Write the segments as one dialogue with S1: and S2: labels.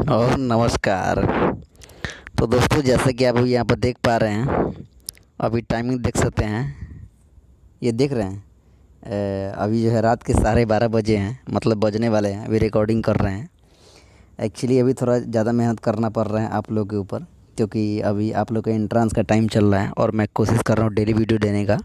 S1: और नमस्कार। तो दोस्तों, जैसा कि आप यहाँ पर देख पा रहे हैं, अभी टाइमिंग देख सकते हैं। ये देख रहे हैं। अभी जो है रात के 12:30 बजे हैं, मतलब बजने वाले हैं। अभी रिकॉर्डिंग कर रहे हैं। एक्चुअली अभी थोड़ा ज़्यादा मेहनत करना पड़ रहा है आप लोग के ऊपर, क्योंकि अभी आप लोग का एंट्रेंस का टाइम चल रहा है और मैं कोशिश कर रहा हूँ डेली वीडियो देने का।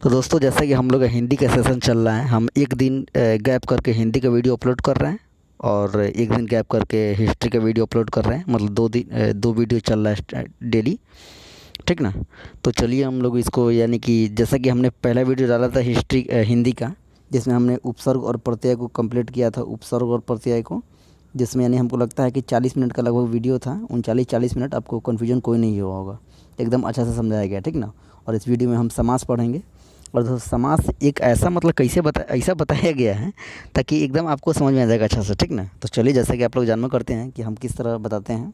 S1: तो दोस्तों, जैसा कि हम लोग का हिंदी का सेशन चल रहा है, हम एक दिन गैप करके हिंदी का वीडियो अपलोड कर रहे हैं और एक दिन गैप करके हिस्ट्री का वीडियो अपलोड कर रहे हैं। मतलब 2 वीडियो चल रहा है डेली, ठीक ना। तो चलिए हम लोग इसको, यानी कि जैसा कि हमने पहला वीडियो डाला था हिस्ट्री हिंदी का, जिसमें हमने उपसर्ग और प्रत्यय को कंप्लीट किया था, उपसर्ग और प्रत्यय को, जिसमें यानी हमको लगता है कि 40 मिनट का लगभग वीडियो था। 39-40 मिनट, आपको कन्फ्यूजन कोई नहीं हुआ होगा, एकदम अच्छा से समझाया गया, ठीक ना। और इस वीडियो में हम समास पढ़ेंगे। और दोस्तों, समास एक ऐसा, मतलब कैसे ऐसा बताया गया है ताकि एकदम आपको समझ में आ जाएगा अच्छा से, ठीक ना। तो चलिए, जैसा कि आप लोग जानना करते हैं कि हम किस तरह बताते हैं,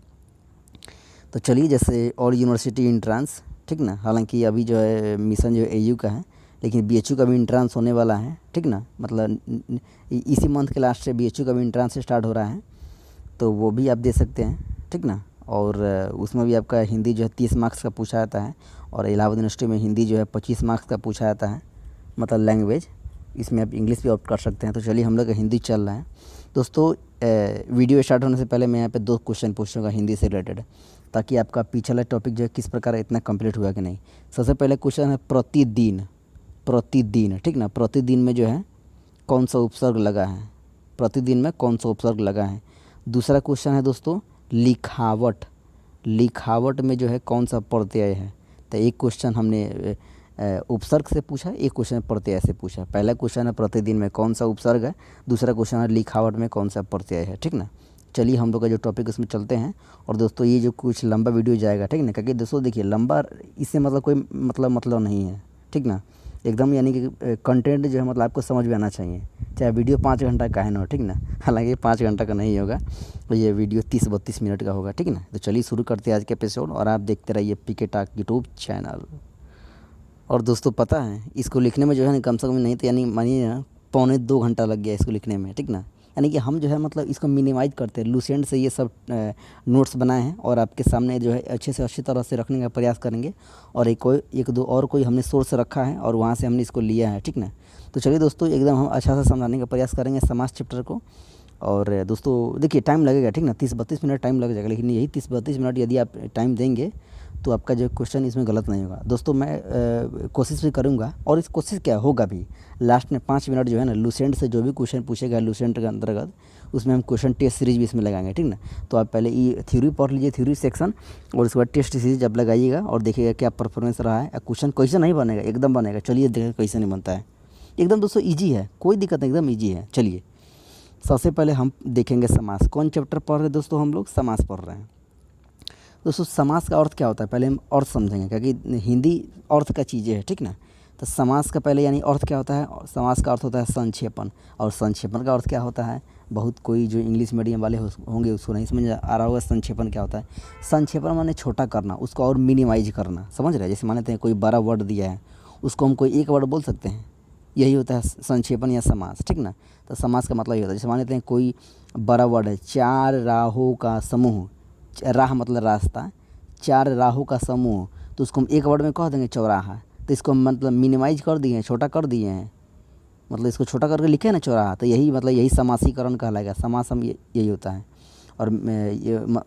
S1: तो चलिए, जैसे ऑल यूनिवर्सिटी इंट्रांस, ठीक ना। हालांकि अभी जो है मिशन जो है एयू का है, लेकिन बीएचयू का भी इंट्रांस होने वाला है, ठीक ना। मतलब इसी मंथ के लास्ट से बीएचयू का भी इंट्रांस स्टार्ट हो रहा है, तो वो भी आप दे सकते हैं, ठीक ना। और उसमें भी आपका हिंदी जो है 30 मार्क्स का पूछा जाता है, और इलाहाबाद यूनिवर्सिटी में हिंदी जो है 25 मार्क्स का पूछा जाता है, मतलब लैंग्वेज। इसमें आप इंग्लिश भी ऑप्ट कर सकते हैं। तो चलिए, हम लोग का हिंदी चल रहा है। दोस्तों, वीडियो स्टार्ट होने से पहले मैं यहाँ पे 2 क्वेश्चन पूछूंगा हिंदी से रिलेटेड, ताकि आपका पिछला टॉपिक जो है किस प्रकार इतना कंप्लीट हुआ कि नहीं। सबसे पहले क्वेश्चन है प्रतिदिन। प्रतिदिन, ठीक ना। प्रतिदिन में जो है कौन सा उपसर्ग लगा है, प्रतिदिन में कौन सा उपसर्ग लगा है। दूसरा क्वेश्चन है दोस्तों लिखावट। लिखावट में जो है कौन सा प्रत्यय है। तो एक क्वेश्चन हमने उपसर्ग से पूछा, एक क्वेश्चन प्रत्यय से पूछा। पहला क्वेश्चन है प्रतिदिन में कौन सा उपसर्ग है, दूसरा क्वेश्चन है लिखावट में कौन सा प्रत्यय है, ठीक ना। चलिए, हम लोग का जो टॉपिक उसमें चलते हैं। और दोस्तों, ये जो कुछ लंबा वीडियो जाएगा, ठीक ना, क्योंकि दोस्तों देखिए, लंबा इससे मतलब कोई मतलब नहीं है, ठीक ना। एकदम यानी कि कंटेंट जो है मतलब आपको समझ में आना चाहिए, चाहे वीडियो 5 घंटा का है ना, ठीक ना। हालांकि 5 घंटा का नहीं होगा, तो ये वीडियो 30-32 मिनट का होगा, ठीक ना। तो चलिए शुरू करते हैं आज के एपिसोड, और आप देखते रहिए पीके टॉक यूट्यूब चैनल। और दोस्तों, पता है इसको लिखने में जो है ना, कम से कम नहीं तो यानी मानिए ना, 1.25-2 घंटा लग गया इसको लिखने में, ठीक ना। यानी कि हम जो है मतलब इसको मिनिमाइज़ करते हैं, लूसेंट से ये सब नोट्स बनाए हैं, और आपके सामने जो है अच्छे से अच्छी तरह से रखने का प्रयास करेंगे। और एक दो और कोई हमने सोर्स रखा है, और वहाँ से हमने इसको लिया है, ठीक ना। तो चलिए दोस्तों, एकदम हम अच्छा से समझाने का प्रयास करेंगे समास चैप्टर को। और दोस्तों देखिए, टाइम लगेगा, ठीक ना, 30-32 मिनट टाइम लग जाएगा, लेकिन यही 30-32 मिनट यदि आप टाइम देंगे तो आपका जो क्वेश्चन इसमें गलत नहीं होगा। दोस्तों, मैं कोशिश भी करूँगा, और इस कोशिश क्या होगा भी, लास्ट में 5 मिनट जो है ना, लूसेंट से जो भी क्वेश्चन पूछेगा लूसेंट के अंतर्गत, उसमें हम क्वेश्चन टेस्ट सीरीज भी इसमें लगाएंगे, ठीक ना। तो आप पहले ये थ्योरी पढ़ लीजिए, थ्योरी सेक्शन, और उसके बाद टेस्ट सीरीज आप लगाइएगा और देखिएगा क्या परफॉर्मेंस रहा है। क्वेश्चन कैसे नहीं बनेगा, एकदम बनेगा। चलिए देखिए कैसे नहीं बनता है, एकदम दोस्तों ईजी है, कोई दिक्कत नहीं, एकदम ईजी है। चलिए, सबसे पहले हम देखेंगे समास। कौन चैप्टर पढ़ रहे हैं दोस्तों, हम लोग समास पढ़ रहे हैं। दोस्तों, समास का अर्थ क्या होता है, पहले हम अर्थ समझेंगे, क्योंकि हिंदी अर्थ का चीज़ें है, ठीक ना। तो समास का पहले यानी अर्थ क्या होता है, समास का अर्थ होता है संक्षेपण। और संक्षेपण का अर्थ क्या होता है, बहुत कोई जो इंग्लिश मीडियम वाले होंगे उसको नहीं समझ आ रहा होगा संक्षेपण क्या होता है। संक्षेपण माने छोटा करना, उसको और मिनिमाइज करना, समझ रहे हैं। जैसे मानते हैं कोई बड़ा वर्ड दिया है, उसको हम कोई एक वर्ड बोल सकते हैं, यही होता है संक्षेपण या समास, ठीक ना। तो समास का मतलब ये होता है, जैसे मान लेते हैं कोई बड़ा वर्ड है, 4 राहों का समूह। राह मतलब रास्ता, 4 राहों का समूह, तो उसको हम एक वर्ड में कह देंगे चौराहा। तो इसको हम मतलब मिनिमाइज कर दिए हैं, छोटा कर दिए हैं, मतलब इसको छोटा करके लिखे ना चौराहा, तो यही मतलब यही समासीकरण कहलाएगा। समास हम यही होता है। और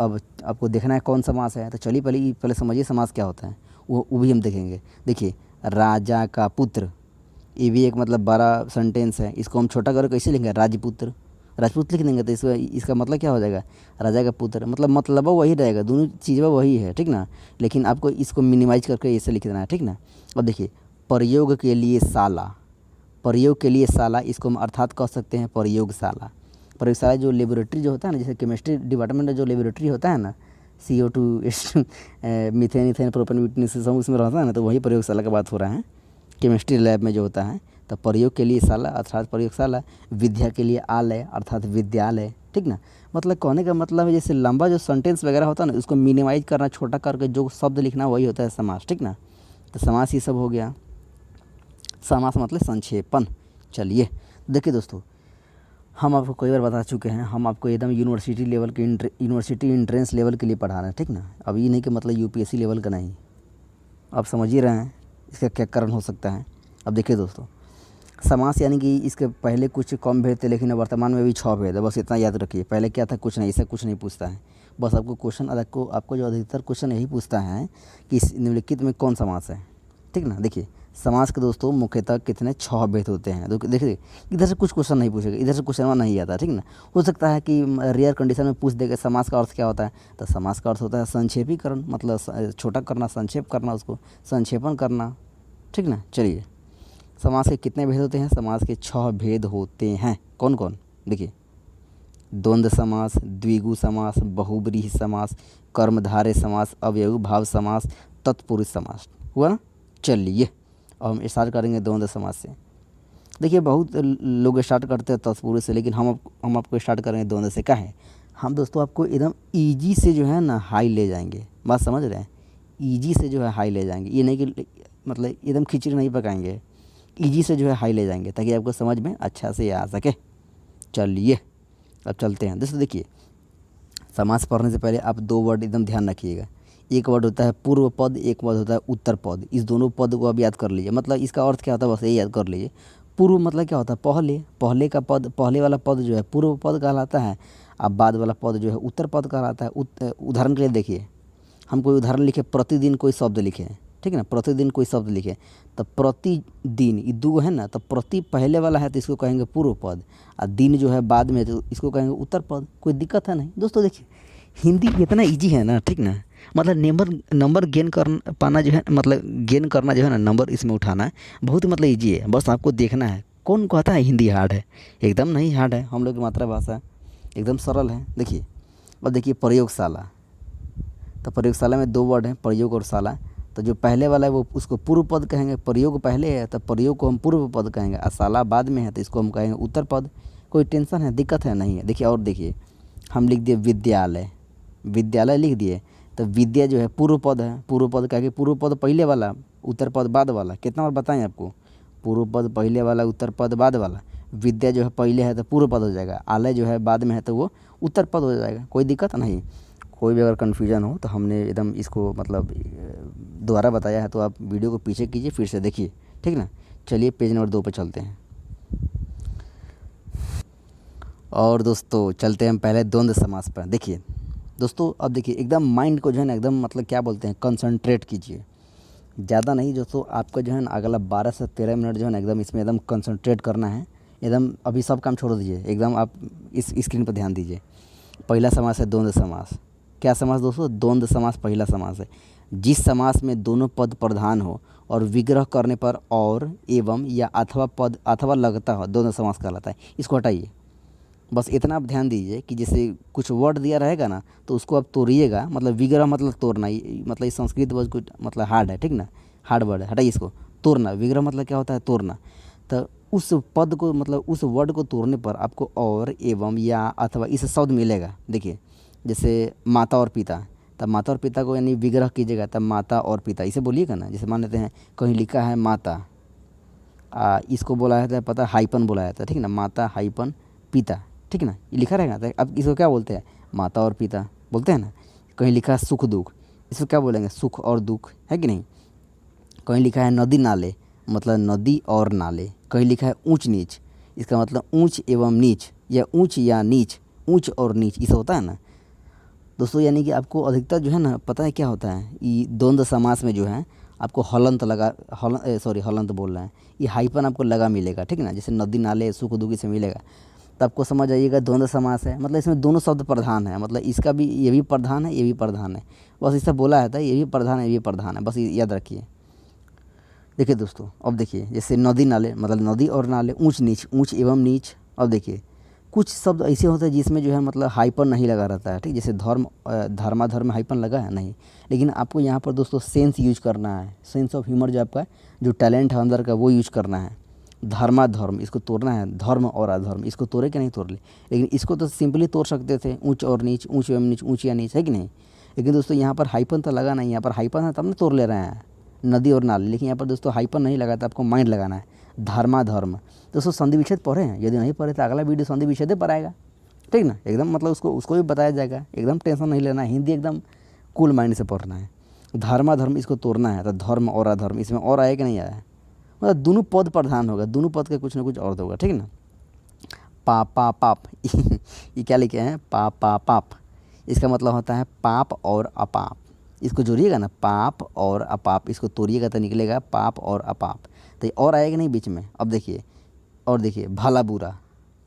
S1: अब आपको देखना है कौन समास है, तो चलिए पहले समझिए समास क्या होता है, वो भी हम देखेंगे। देखिए, राजा का पुत्र, ये भी एक मतलब बड़ा सेंटेंस है, इसको हम छोटा करके कैसे लिखेंगे, राजपुत्र। राजपूत लिख देंगे तो इसका मतलब क्या हो जाएगा, राजा का पुत्र। मतलब वही रहेगा, दोनों चीज़ें वही है, ठीक ना। लेकिन आपको इसको मिनिमाइज करके ऐसे लिख देना है, ठीक ना। और देखिए, प्रयोग के लिए शाला। प्रयोग के लिए शाला, इसको हम अर्थात कह सकते हैं प्रयोगशाला। प्रयोगशाला जो लेबोरेटरी जो होता है ना, जैसे केमिस्ट्री डिपार्टमेंट में जो लेबोरेटरी होता है ना, CO2 methane ethane propane butane सब उसमें रहता है ना, तो वही प्रयोगशाला की बात हो रहा है, केमिस्ट्री लैब में जो होता है। तो प्रयोग के लिए शाला अर्थात प्रयोगशाला, विद्या के लिए आलय अर्थात विद्यालय, ठीक ना। मतलब कहने का मतलब है, जैसे लंबा जो सेंटेंस वगैरह होता है ना, उसको मिनिमाइज करना, छोटा करके जो शब्द लिखना, वही होता है समास, ठीक ना। तो समास ये सब हो गया, समास मतलब संक्षेपण। चलिए देखिए दोस्तों, हम आपको कई बार बता चुके हैं, हम आपको एकदम यूनिवर्सिटी लेवल के यूनिवर्सिटी एंट्रेंस लेवल के लिए पढ़ा रहे हैं, ठीक ना। अब ये नहीं कि मतलब यूपीएससी लेवल का नहीं, आप समझ ही रहे हैं इसका क्या कारण हो सकता है। अब देखिए दोस्तों, समास यानी कि इसके पहले कुछ कम भेद थे, लेकिन वर्तमान में भी 6 भेद है, बस इतना याद रखिए। पहले क्या था, कुछ नहीं, इससे कुछ नहीं पूछता है। बस आपको क्वेश्चन आपको जो अधिकतर क्वेश्चन यही पूछता है कि इस निम्नलिखित में कौन समास है, ठीक ना। देखिए समास के दोस्तों मुख्यतः कितने 6 भेद होते हैं। तो देखिए इधर से कुछ क्वेश्चन नहीं पूछेगा, इधर से क्वेश्चन नहीं आता, ठीक ना। हो सकता है कि रेयर कंडीशन में पूछ देगा समास का अर्थ क्या होता है, तो समास का अर्थ होता है संक्षेपीकरण, मतलब छोटा करना, संक्षेप करना, उसको संक्षेपण करना, ठीक ना। चलिए, समास के कितने भेद होते हैं, समास के 6 भेद होते हैं। कौन कौन, देखिए, द्वंद्व समास, द्विगु समास, बहुब्रीहि समास, कर्मधारय समास, अवयवी भाव समास, तत्पुरुष समास, हुआ ना। चलिए अब हम स्टार्ट करेंगे द्वंद्व समास से। देखिए बहुत लोग स्टार्ट करते हैं तत्पुरुष से, लेकिन हम आपको स्टार्ट करेंगे द्वंद्व से। क्या है, हम दोस्तों आपको एकदम ईजी से जो है ना हाई ले जाएंगे, बात समझ रहे हैं। ईजी से जो है हाई ले जाएंगे, ये नहीं कि मतलब एकदम खिचड़ी नहीं पकाएंगे, ईजी से जो है हाई ले जाएंगे ताकि आपको समझ में अच्छा से आ सके। चलिए अब चलते हैं दोस्तों। देखिए समास पढ़ने से पहले आप 2 वर्ड एकदम ध्यान रखिएगा। एक वर्ड होता है पूर्व पद, एक वर्ड होता है उत्तर पद। इस दोनों पद को आप याद कर लीजिए, मतलब इसका अर्थ क्या होता है बस यही याद कर लीजिए। पूर्व मतलब क्या होता है, पहले का पद, पहले वाला पद जो है पूर्व पद कहलाता है, अब बाद वाला पद जो है उत्तर पद कहलाता है। उदाहरण के लिए देखिए, हम कोई उदाहरण लिखे, प्रतिदिन कोई शब्द लिखे, ठीक है ना, प्रतिदिन कोई शब्द लिखे, तो प्रतिदिन ये 2 है ना, तो प्रति पहले वाला है तो इसको कहेंगे पूर्व पद, और दिन जो है बाद में तो इसको कहेंगे उत्तर पद। कोई दिक्कत है नहीं दोस्तों। देखिए हिंदी इतना इजी है ना, ठीक ना, मतलब नंबर गेन कर पाना जो है, मतलब गेन करना जो है ना, नंबर इसमें उठाना बहुत ही मतलब इजी है। बस आपको देखना है। कौन कहता है हिंदी हार्ड है, एकदम नहीं हार्ड है, हम लोग की मातृभाषा एकदम सरल है। देखिए अब देखिए प्रयोगशाला, तो प्रयोगशाला में 2 वर्ड हैं, प्रयोग और शाला। तो जो पहले वाला है वो उसको पूर्व पद कहेंगे, प्रयोग पहले है तो प्रयोग को हम पूर्व पद कहेंगे, और शाला बाद में है तो इसको हम कहेंगे उत्तर पद। कोई टेंशन है, दिक्कत है नहीं है। देखिए और देखिए, हम लिख दिए विद्यालय, विद्यालय लिख दिए, तो विद्या जो है पूर्व पद है, पूर्व पद कह के पूर्व पद पहले वाला, उत्तर पद बाद वाला। कितना बार बताएं आपको, पूर्व पद पहले वाला, उत्तर पद बाद वाला। विद्या जो है पहले है तो पूर्व पद हो जाएगा, आलय जो है बाद में है तो वो उत्तर पद हो जाएगा। कोई दिक्कत नहीं। कोई भी अगर कन्फ्यूजन हो तो हमने एकदम इसको मतलब दोबारा बताया है, तो आप वीडियो को पीछे कीजिए फिर से देखिए, ठीक ना। चलिए पेज नंबर 2 पर चलते हैं। और दोस्तों चलते हैं हम पहले द्वंद्व समास पर। देखिए दोस्तों, अब देखिए एकदम माइंड को जो है ना एकदम मतलब क्या बोलते हैं, कंसंट्रेट कीजिए। ज़्यादा नहीं दोस्तों, आपका जो है ना अगला 12 से 13 मिनट जो है ना एकदम इसमें एकदम कंसंट्रेट करना है। एकदम अभी सब काम छोड़ दीजिए, एकदम आप इस स्क्रीन पर ध्यान दीजिए। पहला समास है द्वंद्व समास। क्या समास दोस्तों, द्वंद्व समास पहला समास है। जिस समास में दोनों पद प्रधान हो और विग्रह करने पर और, एवं या अथवा पद अथवा लगता हो, द्वंद्व समास कहलाता है। इसको हटाइए, बस इतना आप ध्यान दीजिए कि जैसे कुछ वर्ड दिया रहेगा ना तो उसको आप तोड़िएगा, मतलब विग्रह मतलब तोड़ना, मतलब ये संस्कृत वर्ड कुछ मतलब हार्ड है, ठीक ना, हार्ड वर्ड है, हटाइए इसको। तोड़ना, विग्रह मतलब क्या होता है, तोड़ना। तो उस पद को मतलब उस वर्ड को तोड़ने पर आपको और, एवं, या, अथवा इस शब्द मिलेगा। देखिए जैसे माता और पिता, तब माता और पिता को यानी विग्रह कीजिएगा तब माता और पिता इसे बोलिएगा ना। जैसे मान लेते हैं कहीं लिखा है माता, इसको बोला जाता है पता, हाइपन बोला जाता है, ठीक ना, माता हाइपन पिता, ठीक ना, ये लिखा रहेगा। तो अब इसको क्या बोलते हैं, माता और पिता बोलते हैं ना। कहीं लिखा है सुख दुख, इसको क्या बोलेंगे, सुख और दुख, है कि नहीं। कहीं लिखा है नदी नाले, मतलब नदी और नाले। कहीं लिखा है ऊंच नीच, इसका मतलब ऊंच एवं नीच, या ऊंच या नीच, ऊंच और नीच, इसे होता है ना दोस्तों। यानी कि आपको अधिकतर जो है ना पता है क्या होता है, ये द्वंद्व समास में जो है आपको हलंत लगा, हलंत बोल रहे हैं, ये हाइपन आपको लगा मिलेगा, ठीक ना। जैसे नदी नाले सुख दुख से मिलेगा, तो आपको समझ आइएगा द्वंद्व समास है। मतलब इसमें दोनों शब्द प्रधान है, मतलब इसका भी ये भी प्रधान है, ये भी प्रधान है। बस इससे बोला है था ये भी प्रधान है, ये भी प्रधान है, बस याद रखिए। देखिए दोस्तों अब देखिए, जैसे नदी नाले मतलब नदी और नाले, ऊंच नीच, ऊंच एवं नीच। अब देखिए कुछ शब्द ऐसे होते हैं जिसमें जो है मतलब हाइपन नहीं लगा रहता है, ठीक। जैसे धर्म हाइपन लगा है नहीं, लेकिन आपको यहाँ पर दोस्तों सेंस यूज करना है, सेंस ऑफ ह्यूमर जो आपका जो टैलेंट है अंदर का वो यूज करना है। धर्म इसको तोड़ना है, धर्म और अधर्म इसको तोड़े कि नहीं तोड़ ले, लेकिन इसको तो सिंपली तोड़ सकते थे, ऊंच और नीच, ऊंच एवं नीच, ऊंच या नीच, है कि नहीं। लेकिन दोस्तों यहाँ पर हाइपन तो लगा नहीं, यहाँ पर हाइपन है तब ना तोड़ ले रहे हैं नदी और नाले, लेकिन यहाँ पर दोस्तों हाइपन नहीं लगा, तो आपको माइंड लगाना है। धर्माधर्म। दोस्तों संधि विच्छेद पढ़े हैं? यदि नहीं पढ़े तो अगला वीडियो संधि विच्छेद पर आएगा, ठीक ना, एकदम मतलब उसको उसको भी बताया जाएगा, एकदम टेंशन नहीं लेना है, हिंदी एकदम कूल माइंड से पढ़ना है। धर्माधर्म इसको तोड़ना है, तो धर्म और अधर्म, इसमें और आया कि नहीं आया, मतलब दोनों पद प्रधान होगा, दोनों पद का कुछ ना कुछ अर्थ होगा, ठीक ना। पापा पाप ये क्या लिखे हैं, पापा पाप, इसका मतलब होता है पाप और अपाप। इसको जोड़िएगा ना, पाप और अपाप, इसको तोड़िएगा तो निकलेगा पाप और अपाप। तो ये और आएगा नहीं बीच में। अब देखिए, और देखिए भला बुरा,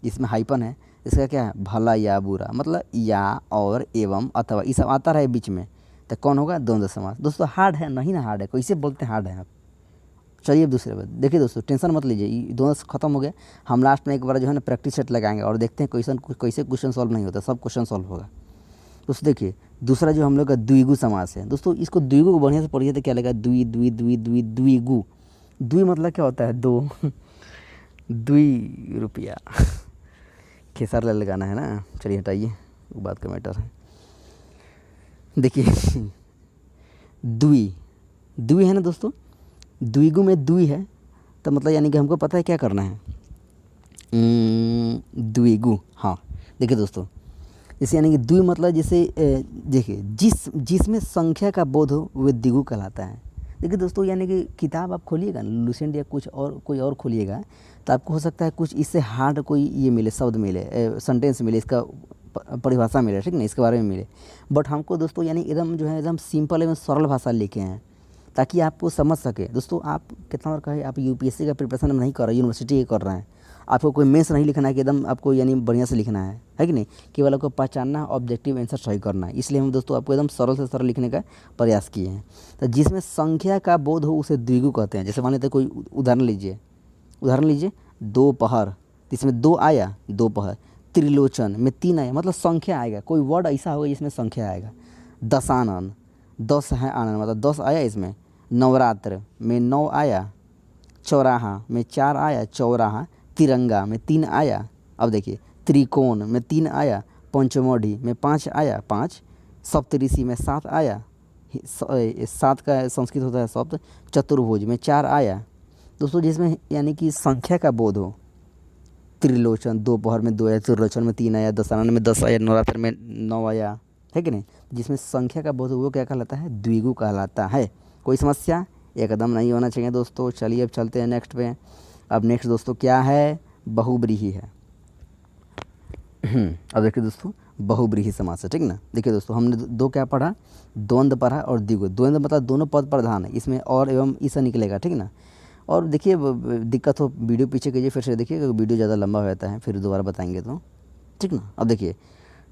S1: इसमें हाइपन है, इसका क्या है, भला या बुरा, मतलब या और एवं अथवा ये सब आता रहे बीच में, तो कौन होगा, द्वंद्व समास। दोस्तों हार्ड है नहीं ना, हार्ड है, कैसे बोलते हैं हार्ड है आप। चलिए अब दूसरे बात देखिए दोस्तों, टेंशन मत लीजिए, ये दोनों खत्म हो गया। हम लास्ट में एक बार जो है ना प्रैक्टिस सेट लगाएंगे और देखते हैं कैसे क्वेश्चन सॉल्व नहीं होता, सब क्वेश्चन सॉल्व होगा। दोस्तों देखिए दूसरा जो हम लोग का द्विगु समास है। दोस्तों इसको द्विगु को बढ़िया से पढ़िए तो क्या लगेगा, द्वि द्वि द्वि द्वि द्विगु। द्वि मतलब क्या होता है, दो द्वि रुपया खेसार लाल लगाना है ना। चलिए हटाइए, वो बात का मैटर है। देखिए द्वि द्वि है ना दोस्तों, द्विगु में द्वि है, तो मतलब यानी कि हमको पता है क्या करना है, द्विगु। हाँ देखिए दोस्तों, जैसे यानी कि द्वि मतलब जैसे देखिए जिसमें संख्या का बोध हो वह द्विगु कहलाता है। देखिए दोस्तों, यानी कि किताब आप खोलिएगा ना, लुसेंट या कुछ और कोई और खोलिएगा, तो आपको हो सकता है कुछ इससे हार्ड कोई ये मिले, शब्द मिले, सेंटेंस मिले, इसका परिभाषा मिले, ठीक ना, इसके बारे में मिले। बट हमको दोस्तों यानी एकदम जो है एकदम सिंपल एवं सरल भाषा लिखे हैं, ताकि आपको समझ सके। दोस्तों आप कितना बार कहे, आप यूपीएससी का प्रिपरेशन नहीं कर रहे, यूनिवर्सिटी के कर रहे हैं, आपको कोई मेंस नहीं लिखना है कि एकदम आपको यानी बढ़िया से लिखना है कि नहीं, केवल आपको पहचानना, ऑब्जेक्टिव आंसर सही करना है। इसलिए हम दोस्तों आपको एकदम सरल से सरल लिखने का प्रयास किए हैं। तो जिसमें संख्या का बोध हो उसे द्विगु कहते हैं। जैसे मान लेते कोई उदाहरण लीजिए, दोपहर, इसमें दो आया, दोपहर। त्रिलोचन में तीन आया, मतलब संख्या आएगा, कोई वर्ड ऐसा होगा जिसमें संख्या आएगा। दशानन, 10 है आनंद, मतलब 10 आया इसमें। नवरात्र में 9 आया। चौराहा में 4 आया, चौराहा। तिरंगा में 3 आया। अब देखिए त्रिकोण में 3 आया। पंचमढ़ी में 5 आया, 5। सप्तऋषि में 7 आया, 7 का संस्कृत होता है शब्द। चतुर्भुज में 4 आया। दोस्तों जिसमें यानी कि संख्या का बोध हो, त्रिलोचन दोपहर में 2 आया, त्रिलोचन में 3 आया, दशानन में 10 आया, नवरात्र में 9 आया, है कि नहीं। जिसमें संख्या का बोध हो वो क्या कहलाता है, द्विगु कहलाता है। कोई समस्या एकदम नहीं होना चाहिए दोस्तों। चलिए अब चलते हैं नेक्स्ट पे। अब नेक्स्ट दोस्तों क्या है, बहुब्रीहि है। अब देखिए दोस्तों, बहुब्रीहि समास है, ठीक ना। देखिए दोस्तों हमने दो क्या पढ़ा, द्वंद्व पढ़ा और द्विगु। द्वंद्व मतलब दोनों पद प्रधान है, इसमें और एवं इससे निकलेगा, ठीक ना। और देखिए दिक्कत हो वीडियो पीछे कीजिए, फिर से देखिए, वीडियो ज़्यादा लंबा हो जाता है, फिर दोबारा बताएंगे तो, ठीक ना। अब देखिए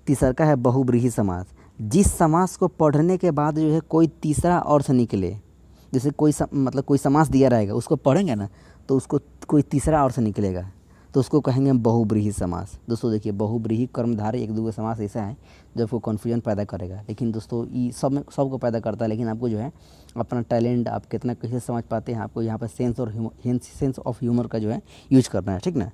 S1: तीसरा का है बहुब्रीहि समास। जिस समास को पढ़ने के बाद जो है कोई तीसरा अर्थ निकले, जैसे मतलब कोई समास दिया रहेगा, उसको पढ़ेंगे ना तो उसको कोई तीसरा अर्थ निकलेगा, तो उसको कहेंगे हम बहुब्रीहि समास। दोस्तों देखिए बहुब्रीहि कर्मधारय एक दूसरे समास ऐसा है जो आपको कन्फ्यूजन पैदा करेगा, लेकिन दोस्तों ये सबको पैदा करता है, लेकिन आपको जो है अपना टैलेंट, आप कितना कैसे समझ पाते हैं, आपको यहाँ पर सेंस ऑफ ह्यूमर का जो है यूज करना है, ठीक ना।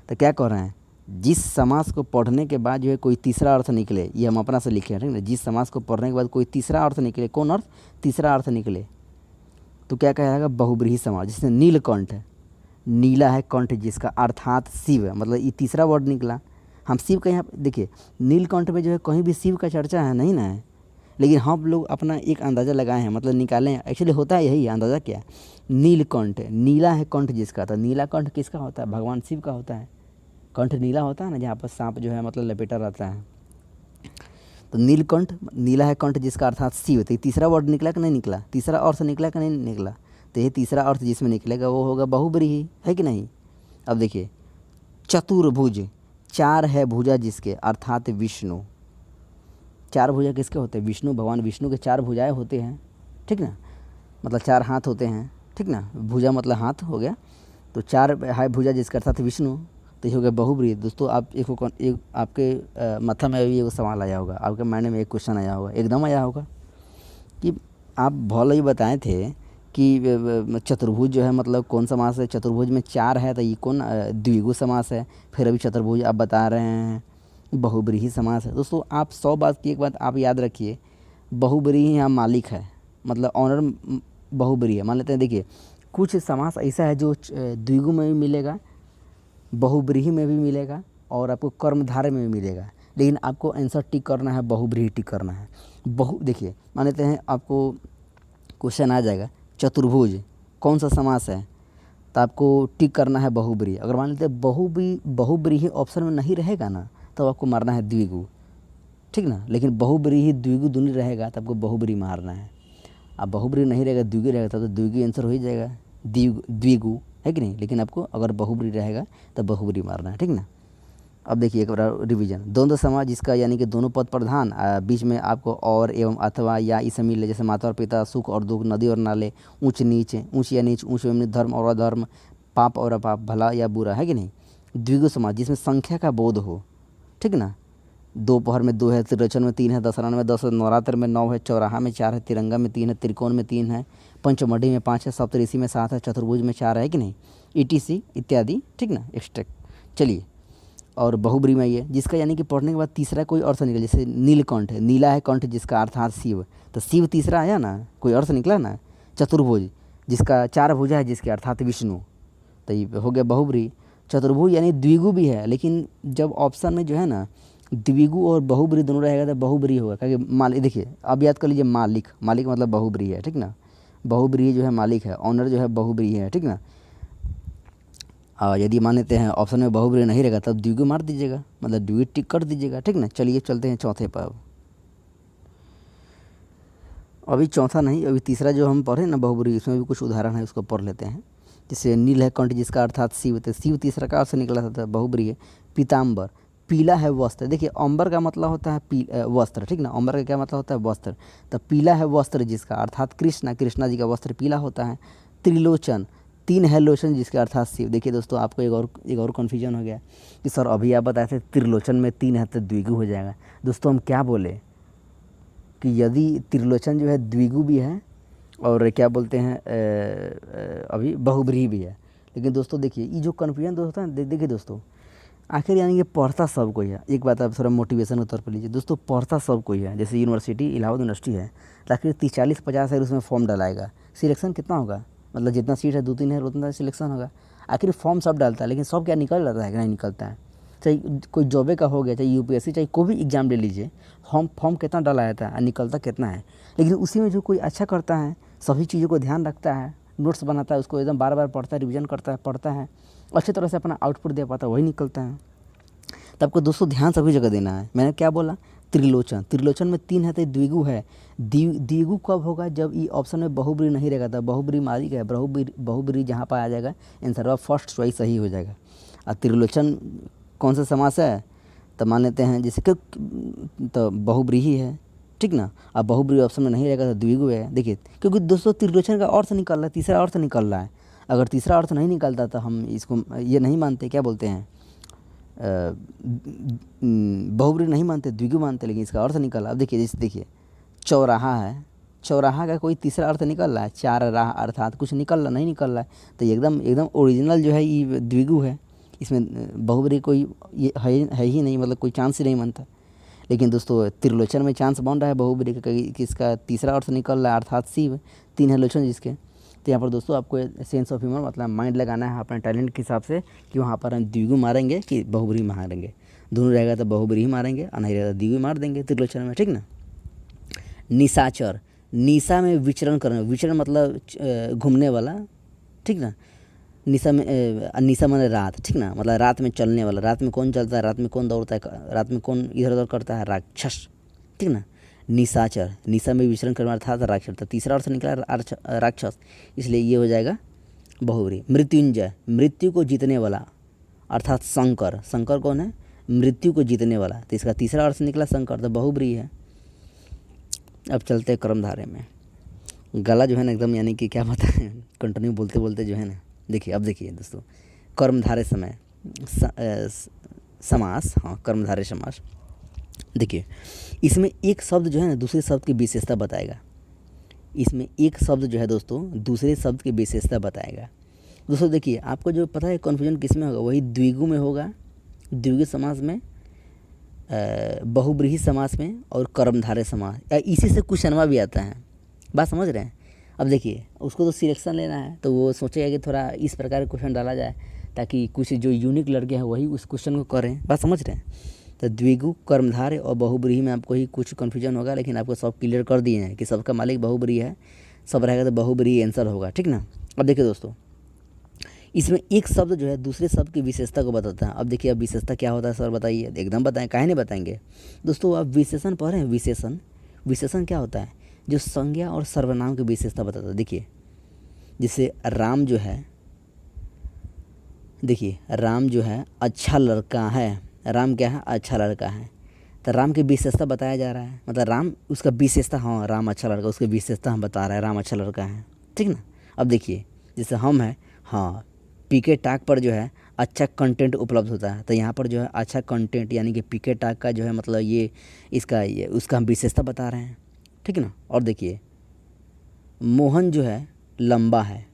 S1: तो क्या कह रहे हैं, जिस समास को पढ़ने के बाद जो है कोई तीसरा अर्थ निकले, ये हम अपना से लिखे हैं, ठीक ना। जिस समास को पढ़ने के बाद कोई तीसरा अर्थ निकले, कौन अर्थ, तीसरा अर्थ निकले, तो क्या कहेगा, बहुब्रीहि समास। जैसे नीलकंठ है, नीला है कंठ जिसका, अर्थात शिव, मतलब ये तीसरा वर्ड निकला। हम शिव का यहाँ देखिए, नीलकंठ में जो है कहीं भी शिव का चर्चा है नहीं ना है, लेकिन हम लोग अपना एक अंदाज़ा लगाए हैं, मतलब निकाले हैं। एक्चुअली होता है यही अंदाज़ा, क्या नीलकंठ, नीला है कंठ जिसका, तो नीला कंठ किसका होता है, भगवान शिव का होता है। कंठ नीला होता है ना, जहाँ पर सांप जो है मतलब लपेटा रहता है, तो नीलकंठ, नीला है कंठ जिसका अर्थात शिव। तो ये तीसरा वर्ड निकला कि नहीं निकला, तीसरा अर्थ निकला कि नहीं निकला, तो ये तीसरा अर्थ जिसमें निकलेगा वो होगा बहुब्रीहि, है कि नहीं। अब देखिए चतुर्भुज, 4 है भुजा जिसके, अर्थात विष्णु। 4 भुजा किसके होते हैं, विष्णु, भगवान विष्णु के 4 भुजाएँ होते हैं, ठीक ना, मतलब 4 हाथ होते हैं, ठीक ना। भुजा मतलब हाथ हो गया, तो 4 है भुजा जिसका अर्थात विष्णु, तो ये हो गया बहुब्रीहि। दोस्तों आप एक आपके माथा में भी एक सवाल आया होगा, आपके माइंड में एक क्वेश्चन आया होगा, एकदम आया होगा कि आप भले ही बताए थे कि चतुर्भुज जो है मतलब कौन समास है, चतुर्भुज में 4 है तो ये कौन द्विगु समास है, फिर अभी चतुर्भुज आप बता रहे हैं बहुब्रीहि समास है। दोस्तों आप 100 बात की एक बात आप याद रखिए, बहुब्रीहि यहाँ मालिक है, मतलब ऑनर बहुब्रीहि है। मान लेते हैं देखिए कुछ समास ऐसा है जो द्विगु में भी मिलेगा, बहुब्रीहि में भी मिलेगा और आपको कर्मधारय में भी मिलेगा, लेकिन आपको आंसर टिक करना है, बहुब्रीहि टिक करना है। देखिए मान लेते हैं आपको क्वेश्चन आ जाएगा चतुर्भुज कौन सा समास है, तो आपको टिक करना है बहुब्रीहि। अगर मान लेते हैं बहुब्रीहि ऑप्शन में नहीं रहेगा ना, तो आपको मारना है द्विगु, ठीक ना। लेकिन बहुब्रीहि द्विगु दोनों रहेगा तो आपको बहुब्रीहि मारना है। अब बहुब्रीहि नहीं रहेगा, द्विगु रहेगा, तब तो द्विगु आंसर हो ही जाएगा, द्विगु है कि नहीं। लेकिन आपको अगर बहुब्रीहि रहेगा तो बहुब्रीहि मारना है, ठीक ना। अब देखिए एक बार रिवीजन, द्वंद्व समास जिसका यानी कि दोनों पद प्रधान, बीच में आपको और एवं अथवा या इसे मिले, जैसे माता और पिता, सुख और दुख, नदी और नाले, ऊंच नीच, ऊंच या नीच, ऊंच एवं नीच, धर्म और अधर्म, पाप और अपाप, भला या बुरा, है कि नहीं। द्विगु समास जिसमें संख्या का बोध हो, ठीक ना। दोपहर में 2 है, त्रिलोचन में 3 है, दशहरा में 10 है, नवरात्र में 9 है, चौराहा में 4 है, तिरंगा में 3 है, त्रिकोण में 3 है, पंचमढ़ी में 5 है, सप्तऋषि में 7 है, चतुर्भुज में 4 है कि नहीं, ETC इत्यादि, ठीक ना, एक्स्ट्रा। चलिए और बहुब्रीहि में ये जिसका यानी कि पढ़ने के बाद तीसरा कोई अर्थ निकले, जैसे नीलकंठ है, नीला है कंठ जिसका अर्थात शिव, तो शिव तीसरा आया ना, कोई अर्थ निकला ना। चतुर्भुज जिसका 4 भुजा है जिसके अर्थात विष्णु, तो ये हो गया बहुब्रीहि। चतुर्भुज यानी द्विगु भी है, लेकिन जब ऑप्शन में जो है ना द्विगु और बहुब्रीहि दोनों रहेगा तो बहुब्रीहि होगा, क्योंकि मालिक, देखिए अब याद कर लीजिए, मालिक मतलब बहुब्रीहि है, ठीक ना। बहुब्रीहि जो है मालिक है, ऑनर जो है बहुब्रीहि है, ठीक ना। यदि मान लेते हैं ऑप्शन में बहुब्रीहि नहीं रहेगा तब द्विगु मार दीजिएगा, मतलब द्विगु टिक कर दीजिएगा, ठीक ना। चलिए चलते हैं चौथे पर। अभी चौथा नहीं, अभी तीसरा जो हम पढ़े ना बहुब्रीहि, इसमें भी कुछ उदाहरण है, उसको पढ़ लेते हैं। जैसे नील है कंठ जिसका अर्थात शिव, तो शिव तीसरा का अर्थ निकला था बहुब्रीहि है। पीताम्बर, पीला है वस्त्र, देखिए अंबर का मतलब होता है वस्त्र, ठीक ना। अंबर का क्या मतलब होता है वस्त्र, तो पीला है वस्त्र जिसका अर्थात कृष्णा जी का वस्त्र पीला होता है। त्रिलोचन, 3 है लोचन जिसके अर्थात शिव। देखिए दोस्तों आपको एक और कन्फ्यूजन हो गया कि सर अभी आप बताए थे त्रिलोचन में 3 है तो द्विगु हो जाएगा। दोस्तों हम क्या बोले कि यदि त्रिलोचन जो है द्विगु भी है और क्या बोलते हैं अभी बहुब्रीहि भी है, लेकिन दोस्तों देखिए ये जो कन्फ्यूजन दोस्तों है, देखिए दोस्तों आखिर यानी कि पढ़ता सब कोई है। एक बात आप थोड़ा मोटिवेशन के तौर पर लीजिए दोस्तों, पढ़ता सब कोई है। जैसे यूनिवर्सिटी इलाहाबाद यूनिवर्सिटी है, तो आखिर 30-40-50 है उसमें फॉर्म डालाएगा, सिलेक्शन कितना होगा, मतलब जितना सीट है 2-3 है उतना सिलेक्शन होगा। आखिर फॉर्म सब डालता है, लेकिन सब क्या निकल जाता है कि नहीं निकलता है। चाहे कोई जॉबे का हो गया, चाहे UPSC, चाहे कोई भी एग्ज़ाम ले लीजिए, फॉर्म कितना डाला जाता है और निकलता कितना है। लेकिन उसी में जो कोई अच्छा करता है, सभी चीज़ों को ध्यान रखता है, नोट्स बनाता है, उसको एकदम बार पढ़ता है, रिविज़न करता है, पढ़ता है, अच्छी तरह से अपना आउटपुट दे पाता है, वही निकलता है। तो आपको दोस्तों ध्यान सभी जगह देना है। मैंने क्या बोला, त्रिलोचन में 3 है तो द्विगु है। द्विगु कब होगा, जब ये ऑप्शन में बहुब्रीहि नहीं रहेगा, तब बहुब्रीहि मालिक है, बहुब्रीहि जहाँ पर आ जाएगा आंसर फर्स्ट चॉइस सही हो जाएगा। और त्रिलोचन कौन सा समास है, तो मान लेते हैं जैसे कि तो बहुब्रीहि है, ठीक ना। अब बहुब्रीहि ऑप्शन में नहीं रहेगा तो द्विगु है। देखिए क्योंकि दोस्तों त्रिलोचन का अर्थ निकल रहा है, तीसरा अर्थ निकल रहा है। अगर तीसरा अर्थ नहीं निकलता तो हम इसको ये नहीं मानते, क्या बोलते हैं, बहुब्रीहि नहीं मानते, द्विगु मानते, लेकिन इसका अर्थ निकला। अब देखिए जैसे देखिए चौराहा है, चौराहा का कोई तीसरा अर्थ निकल रहा है, 4 राह अर्थात कुछ निकल रहा नहीं निकल रहा है, तो एकदम ओरिजिनल जो है ये द्विगु है। इसमें बहुब्रीहि कोई ये है ही नहीं, मतलब कोई चांस ही नहीं बनता। लेकिन दोस्तों त्रिलोचन में चांस बन रहा है बहुब्रीहि का, किसका तीसरा अर्थ निकल रहा है अर्थात शिव, 3 है लोचन जिसके। तो यहाँ पर दोस्तों आपको सेंस ऑफ ह्यूमर मतलब माइंड लगाना है अपने टैलेंट के हिसाब से कि वहाँ पर हम द्विगु मारेंगे कि बहुब्रीहि मारेंगे। दोनों रहेगा तो बहुब्रीहि मारेंगे और नहीं रहेगा तो द्विगु मार देंगे त्रिलोचन में, ठीक ना। निशाचर, निशा में विचरण करना, विचरण मतलब घूमने वाला, ठीक ना। निशा माने रात, ठीक ना, मतलब रात में चलने वाला। रात में कौन चलता है, रात में कौन दौड़ता है, रात में कौन इधर उधर करता है, राक्षस, ठीक ना। निशाचर, निशा में विचरण करना अर्थात राक्षस, तीसरा अर्थ निकला राक्षस, इसलिए ये हो जाएगा बहुब्रीहि। मृत्युंजय, मृत्यु को जीतने वाला अर्थात शंकर, शंकर कौन है, मृत्यु को जीतने वाला, तो इसका तीसरा अर्थ निकला शंकर, तो बहुब्रीहि है। अब चलते हैं कर्मधारय में। गला जो है ना एकदम यानी कि क्या बताएं, कंटिन्यू बोलते बोलते जो है ना। देखिए अब देखिए दोस्तों, कर्मधारय समय समास, हाँ कर्मधारय समास। देखिए इसमें एक शब्द जो है ना दूसरे शब्द की विशेषता बताएगा। इसमें एक शब्द जो है दोस्तों दूसरे शब्द की विशेषता बताएगा। दोस्तों देखिए आपको जो पता है कन्फ्यूजन किस में होगा, वही द्विगु में होगा, द्विगु समास में, बहुब्रीहि समास में और कर्मधारय समास। इसी से क्वेश्चनवा भी आता है, बात समझ रहे हैं। अब देखिए उसको तो सिलेक्शन लेना है, तो वो सोचेगा कि थोड़ा इस प्रकार का क्वेश्चन डाला जाए ताकि कुछ जो यूनिक लड़के हैं वही उस क्वेश्चन को करें। बात समझ रहे हैं? तो द्विगु, कर्मधारय और बहुब्रीहि में आपको ही कुछ कन्फ्यूजन होगा, लेकिन आपको सब क्लियर कर दिए हैं कि सबका मालिक बहुब्रीहि है, सब रहेगा तो बहुब्रीहि आंसर होगा, ठीक ना। अब देखिए दोस्तों, इसमें एक शब्द जो है दूसरे शब्द की विशेषता को बताता है। अब देखिए अब विशेषता क्या होता है सर बताइए, एकदम बताएं, काहे नहीं बताएंगे दोस्तों। आप विशेषण पढ़ रहे हैं, विशेषण, विशेषण क्या होता है, जो संज्ञा और सर्वनाम की विशेषता बताता है। देखिए जैसे राम जो है, देखिए राम जो है अच्छा लड़का है, राम क्या है, अच्छा लड़का है, तो राम की विशेषता बताया जा रहा है, मतलब राम उसका विशेषता, हाँ राम अच्छा लड़का, उसकी विशेषता हम बता रहे हैं, राम अच्छा लड़का है, ठीक ना। अब देखिए जैसे हम है, हाँ पीके टाक पर जो है अच्छा कंटेंट उपलब्ध होता है, तो यहाँ पर जो है अच्छा कंटेंट यानी कि पीके टाक का जो है मतलब ये इसका ये उसका हम विशेषता बता रहे हैं, ठीक ना। और देखिए मोहन जो है लंबा है,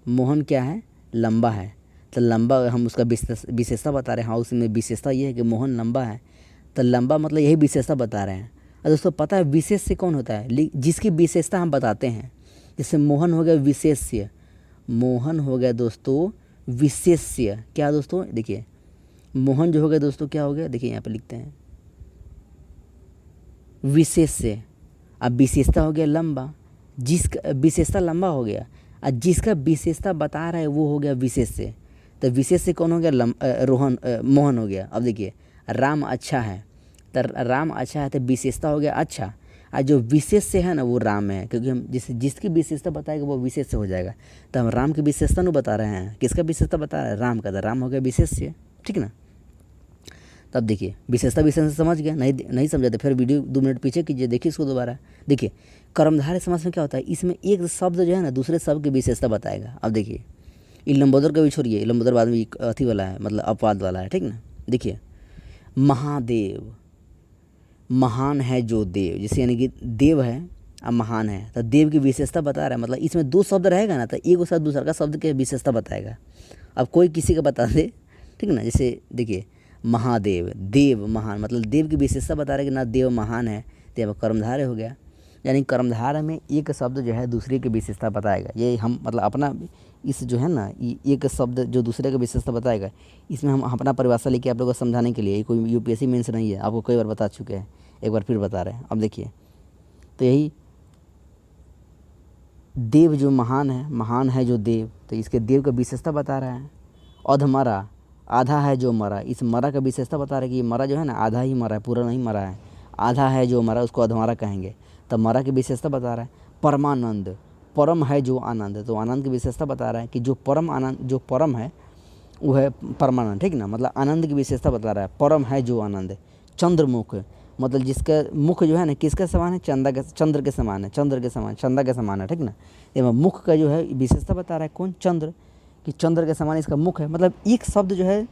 S1: मोहन क्या है, लंबा है, तो लंबा हम उसका विशेषता बता रहे हैं, हाँ उसमें विशेषता ये है कि मोहन लंबा है, तो लंबा मतलब यही विशेषता बता रहे हैं। और दोस्तों पता है विशेष से कौन होता है, जिसकी विशेषता हम बताते हैं। जैसे मोहन हो गया विशेष्य, मोहन हो गया दोस्तों विशेष्य, क्या दोस्तों देखिए मोहन जो हो गया दोस्तों क्या हो गया, देखिए यहाँ पे लिखते हैं विशेष्य, अब विशेषता हो गया लंबा, जिसका विशेषता लंबा हो गया और जिसका विशेषता बता रहा है वो हो गया विशेष्य, तो विशेष्य कौन हो गया, मोहन हो गया। अब देखिए राम अच्छा है, तो राम अच्छा है तो विशेषता हो गया अच्छा, और जो विशेष से है ना वो राम है, क्योंकि हम जिसकी विशेषता बताएगा वो विशेष से हो जाएगा, तो हम राम की विशेषता नहीं बता रहे हैं, किसका विशेषता बता रहे हैं, राम का, तो राम हो गया विशेष से, ठीक ना। तब देखिए विशेषता विशेषण समझ गया, नहीं समझा तो फिर वीडियो 2 मिनट पीछे कीजिए, देखिए इसको दोबारा। देखिए कर्मधारय समास में क्या होता है, इसमें एक शब्द जो है ना दूसरे शब्द की विशेषता बताएगा। अब देखिए ये लंबोदर का भी छोड़िए, लंबोदर बाद में अथी वाला है, मतलब अपवाद वाला है, ठीक ना। देखिए महादेव, महान है जो देव, जैसे यानी कि देव है और महान है, तो देव की विशेषता बता रहा है, मतलब इसमें 2 शब्द रहेगा ना, तो एक के साथ दूसरा का शब्द की विशेषता बताएगा। अब कोई किसी का बता दे, ठीक ना, जैसे देखिए महादेव, देव महान, मतलब देव की विशेषता बता रहे कि ना देव महान है, देव कर्मधारय हो गया, यानी कर्मधारय में एक शब्द जो है दूसरे की विशेषता बताएगा। ये हम मतलब अपना इस जो है ना एक शब्द जो दूसरे की विशेषता बताएगा, इसमें हम अपना परिभाषा लेके आप लोगों को समझाने के लिए, कोई यूपीएससी मेंस नहीं है, आपको कई बार बता चुके हैं, एक बार फिर बता रहे हैं। अब देखिए तो यही देव जो महान है जो देव, तो इसके देव का विशेषता बता रहा है। अधमरा, आधा है जो मरा, इस मरा का विशेषता बता रहा है कि ये मरा जो है ना आधा ही मरा है, पूरा नहीं मरा है, आधा है जो मरा उसको अधमरा कहेंगे, तब मरा की विशेषता बता रहा है। परमानंद, परम है जो आनंद, तो आनंद की विशेषता बता रहा है कि जो परम आनंद, जो परम है वो है परमानंद, ठीक ना, मतलब आनंद की विशेषता बता रहा है, परम है जो आनंद। चंद्रमुख, मतलब जिसका मुख जो है ना किसके समान है, चंद्र के समान है, चंद्र के समान, चंदा के समान है, ठीक ना। ये मुख का जो है विशेषता बता रहा है कौन, चंद्र, कि चंद्र के समान इसका मुख है, मतलब एक शब्द जो है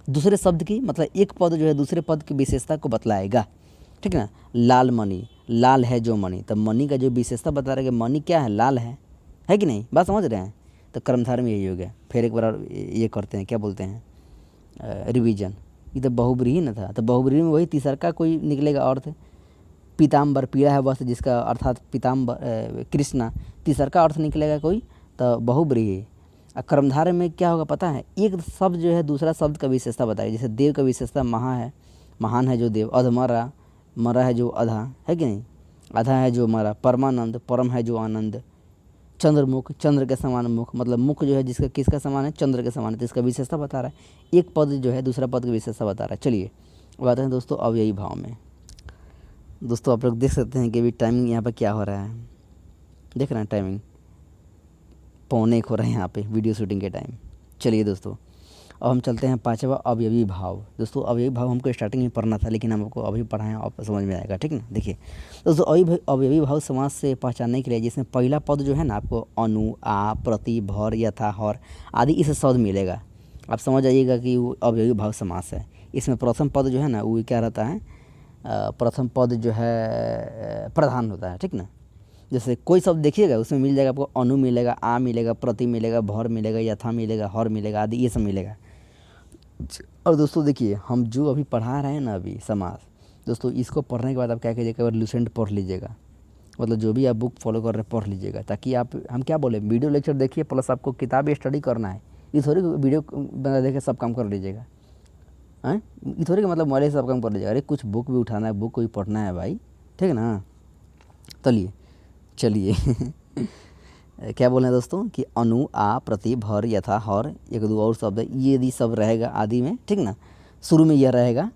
S1: दूसरे शब्द की, मतलब एक पद जो है दूसरे पद की विशेषता को बतलाएगा, ठीक ना। लाल मणि, लाल है जो मणि, तब मणि का जो विशेषता बता रहा है कि मणि क्या है, लाल है कि नहीं, बात समझ रहे हैं। तो कर्मधारय में यही हो गया। फिर एक बार ये करते हैं, क्या बोलते हैं, रिवीजन। ये तो बहुब्रीहि न था, तो बहुब्रीहि में वही तीसरा का कोई निकलेगा अर्थ, पीताम्बर, पीला है वस्त्र जिसका, अर्थात पीताम्बर कृष्णा, तीसरा का अर्थ निकलेगा कोई, तो बहुब्रीहि। और कर्मधारय में क्या होगा पता है, एक शब्द जो है दूसरा शब्द का विशेषता बताएगा, जैसे देव का विशेषता महान है जो देव, अधमरा, मरा है जो आधा, है कि नहीं, आधा है जो मरा, परमानंद, परम है जो आनंद। चंद्रमुख, चंद्र के समान मुख, मतलब मुख जो है जिसका किसका समान है, चंद्र के समान है, तो इसका विशेषता बता रहा है। एक पद जो है दूसरा पद की विशेषता बता रहा है। चलिए अब आते हैं दोस्तों अवयवी भाव में। दोस्तों आप लोग देख सकते हैं कि अभी टाइमिंग यहाँ पर क्या हो रहा है, देख रहे हैं टाइमिंग 1:45 हो रहा है यहाँ पे वीडियो शूटिंग के टाइम। चलिए दोस्तों अब हम चलते हैं 5वां अवयवी भाव। दोस्तों अवयवी भाव हमको स्टार्टिंग में पढ़ना था, लेकिन हम आपको अभी पढ़ाएं, आप समझ में आएगा, ठीक ना। देखिए दोस्तों अवयवी भाव समास से पहचानने के लिए, जिसमें पहला पद जो है ना आपको अनु, आ, प्रति, भर, यथा, हर आदि इस शब्द मिलेगा। आप समझ आइएगा कि वो अवयवी भाव समास है। इसमें प्रथम पद जो है ना वो क्या रहता है, प्रथम पद जो है प्रधान होता है, ठीक ना। जैसे कोई शब्द देखिएगा उसमें मिल जाएगा आपको अनु मिलेगा, आ मिलेगा, प्रति मिलेगा, भर मिलेगा, यथा मिलेगा, हर मिलेगा आदि ये सब मिलेगा। और दोस्तों देखिए हम जो अभी पढ़ा रहे हैं ना अभी समास, दोस्तों इसको पढ़ने के बाद आप क्या कीजिएगा, एक बार लुसेंट पढ़ लीजिएगा, मतलब जो भी आप बुक फॉलो कर रहे हैं पढ़ लीजिएगा, ताकि आप, हम क्या बोले, वीडियो लेक्चर देखिए प्लस आपको किताब स्टडी करना है। ये थोड़ी वीडियो बना देखे सब काम कर लीजिएगा, हैं, ये थोड़ी कि मतलब मोबाइल से सब काम कर लीजिएगा। अरे कुछ बुक भी उठाना है, बुक को भी पढ़ना है भाई, ठीक है ना। चलिए चलिए क्या बोल रहे हैं दोस्तों कि अनु, आ, प्रति, भर, यथा, हर, एक दो और शब्द है, ये यदि सब रहेगा आदि में, ठीक ना, शुरू में यह रहेगा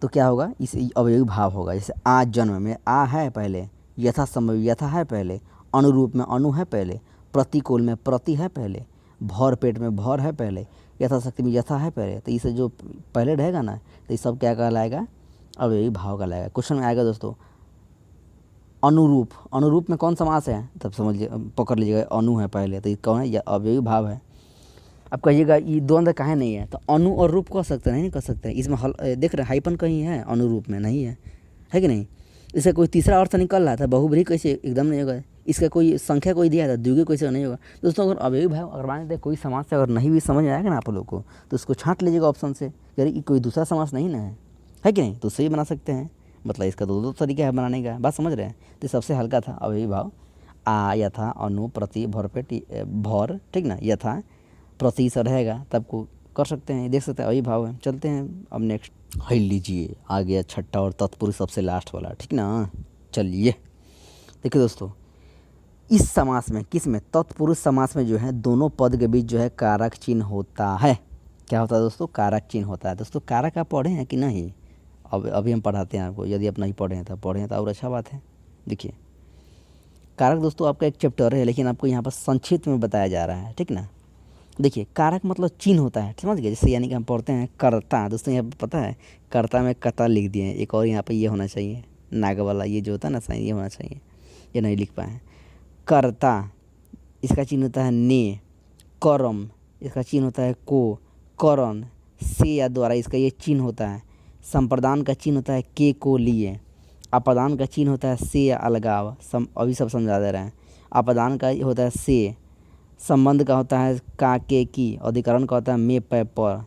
S1: तो क्या होगा, इस अवयवी भाव होगा। जैसे आ जन्म में आ है पहले, यथा समय यथा है पहले, अनुरूप में अनु है पहले, प्रतिकूल में प्रति है पहले, भर पेट में भर है पहले, यथाशक्ति में यथा है पहले। तो इसे जो पहले रहेगा ना, तो ये सब क्या कहलाएगा, अवयवी भाव कहलाएगा। क्वेश्चन में आएगा दोस्तों अनुरूप, अनुरूप में कौन समास है, तब समझ पकड़ लीजिएगा, अनु है पहले तो ये कौन है, यह अवयवी भाव है। अब कहिएगा ये द्वंद्व काहे नहीं है, तो अनु और रूप कह सकते हैं, नहीं कह सकते हैं। इसमें देख रहे हैं हाइपन कहीं है, अनुरूप में नहीं है कि नहीं। इसका कोई तीसरा अर्थ निकल रहा था, बहुब्रीहि कैसे, एकदम नहीं होगा। इसका कोई संख्या कोई दिया था, द्विगुणी कैसे नहीं होगा। दोस्तों अगर अवयवी भाव अगर मान लेते कोई समास से अगर नहीं भी समझ में आएगा ना आप लोग को, तो उसको छांट लीजिएगा ऑप्शन से, यार कोई दूसरा समास नहीं ना है कि नहीं, तो उससे भी बना सकते हैं। मतलब इसका दो तरीका है बनाने का, बात समझ रहे हैं। तो सबसे हल्का था अवयवी भाव, आ, यथा, अनु, प्रति, भरपेट, भर, ठीक ना, यथा, प्रति से रहेगा तब को कर सकते हैं, देख सकते हैं अवयवी भाव है। चलते हैं अब नेक्स्ट, है लीजिए आ गया छठा और तत्पुरुष सबसे लास्ट वाला, ठीक ना। चलिए देखिए दोस्तों, इस समास में, किस में, तत्पुरुष समास में जो है दोनों पद के बीच जो है कारक चिन्ह होता है। क्या होता है दोस्तों, कारक चिन्ह होता है। दोस्तों कारक आप पढ़े हैं कि नहीं, अब अभी हम पढ़ाते हैं आपको, यदि आप नहीं पढ़े हैं तो और अच्छा बात है। देखिए कारक दोस्तों आपका एक चैप्टर है, लेकिन आपको यहाँ पर संक्षिप्त में बताया जा रहा है, ठीक ना। देखिए कारक मतलब चिन्ह होता है, समझ गए। जैसे यानी कि हम पढ़ते हैं कर्ता, दोस्तों यहाँ पर पता है कर्ता में कता लिख दिए हैं, एक और यहाँ पर ये होना चाहिए नाग वाला, ये जो होता है ना साइन, ये होना चाहिए, ये नहीं लिख पाए। कर्ता इसका चिन्ह होता है ने, करम इसका चिन्ह होता है को, करण से या द्वारा इसका ये चिन्ह होता है, संप्रदान का चिन्ह होता है के को लिए, अपदान का चिन्ह होता है से या अलगाव, अभी सब समझा दे रहे हैं। अपदान का होता है से, संबंध का होता है का के की, अधिकरण का होता है में पे पर।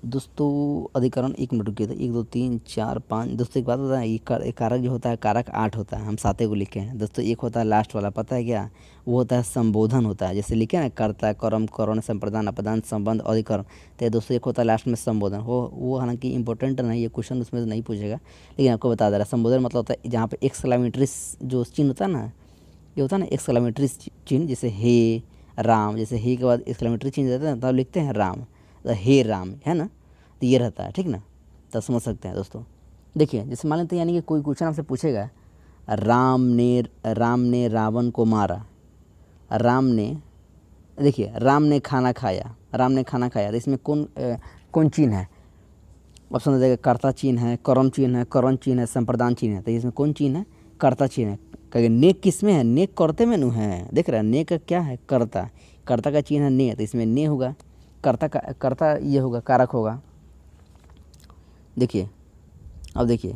S1: दोस्तों अधिकरण, एक मिनट रुकिए, तो 1 2 3 4 5 दोस्तों एक बात होता है, ये कारक जो होता है कारक 8 होता है, हम 7 को लिखे हैं दोस्तों। एक होता है लास्ट वाला, पता है क्या, वो होता है संबोधन होता है। जैसे लिखे ना कर्ता, कर्म, करण, संप्रदान, अपदान, संबंध, अधिकरण, तो दोस्तों एक होता है लास्ट में संबोधन। वो हालांकि इंपॉर्टेंट नहीं है, क्वेश्चन उसमें नहीं पूछेगा, लेकिन आपको बता दे रहा है। संबोधन मतलब होता है जहाँ पर एक्सक्लेमेटरी जो चिन्ह होता है ना, ये होता है ना एक्सक्लेमेटरी चिन्ह, जैसे हे राम, जैसे हे के बाद एक्सक्लेमेटरी चिन्ह रहता है ना, तब लिखते हैं राम, तो हे राम है ना, तो ये रहता है, ठीक ना, तब समझ सकते हैं दोस्तों। देखिए जैसे मान लेते हैं, यानी कि कोई क्वेश्चन आपसे पूछेगा, राम ने रावण को मारा, राम ने, देखिए राम ने खाना खाया, राम ने खाना खाया, तो इसमें कौन चिन्ह है, ऑप्शन दे देगा कर्ता चिन्ह है, कर्म चिन्ह है, करण चिन्ह है, संप्रदान चिन्ह है। तो इसमें कौन चिन्ह है, कर्ता चिन्ह है। कहेंगे ने किस में है, ने करते में नु है, देख रहे हैं ने का क्या है, कर्ता, कर्ता का चिन्ह है ने, तो इसमें ने होगा, कर्ता ये होगा, कारक होगा। देखिए अब देखिए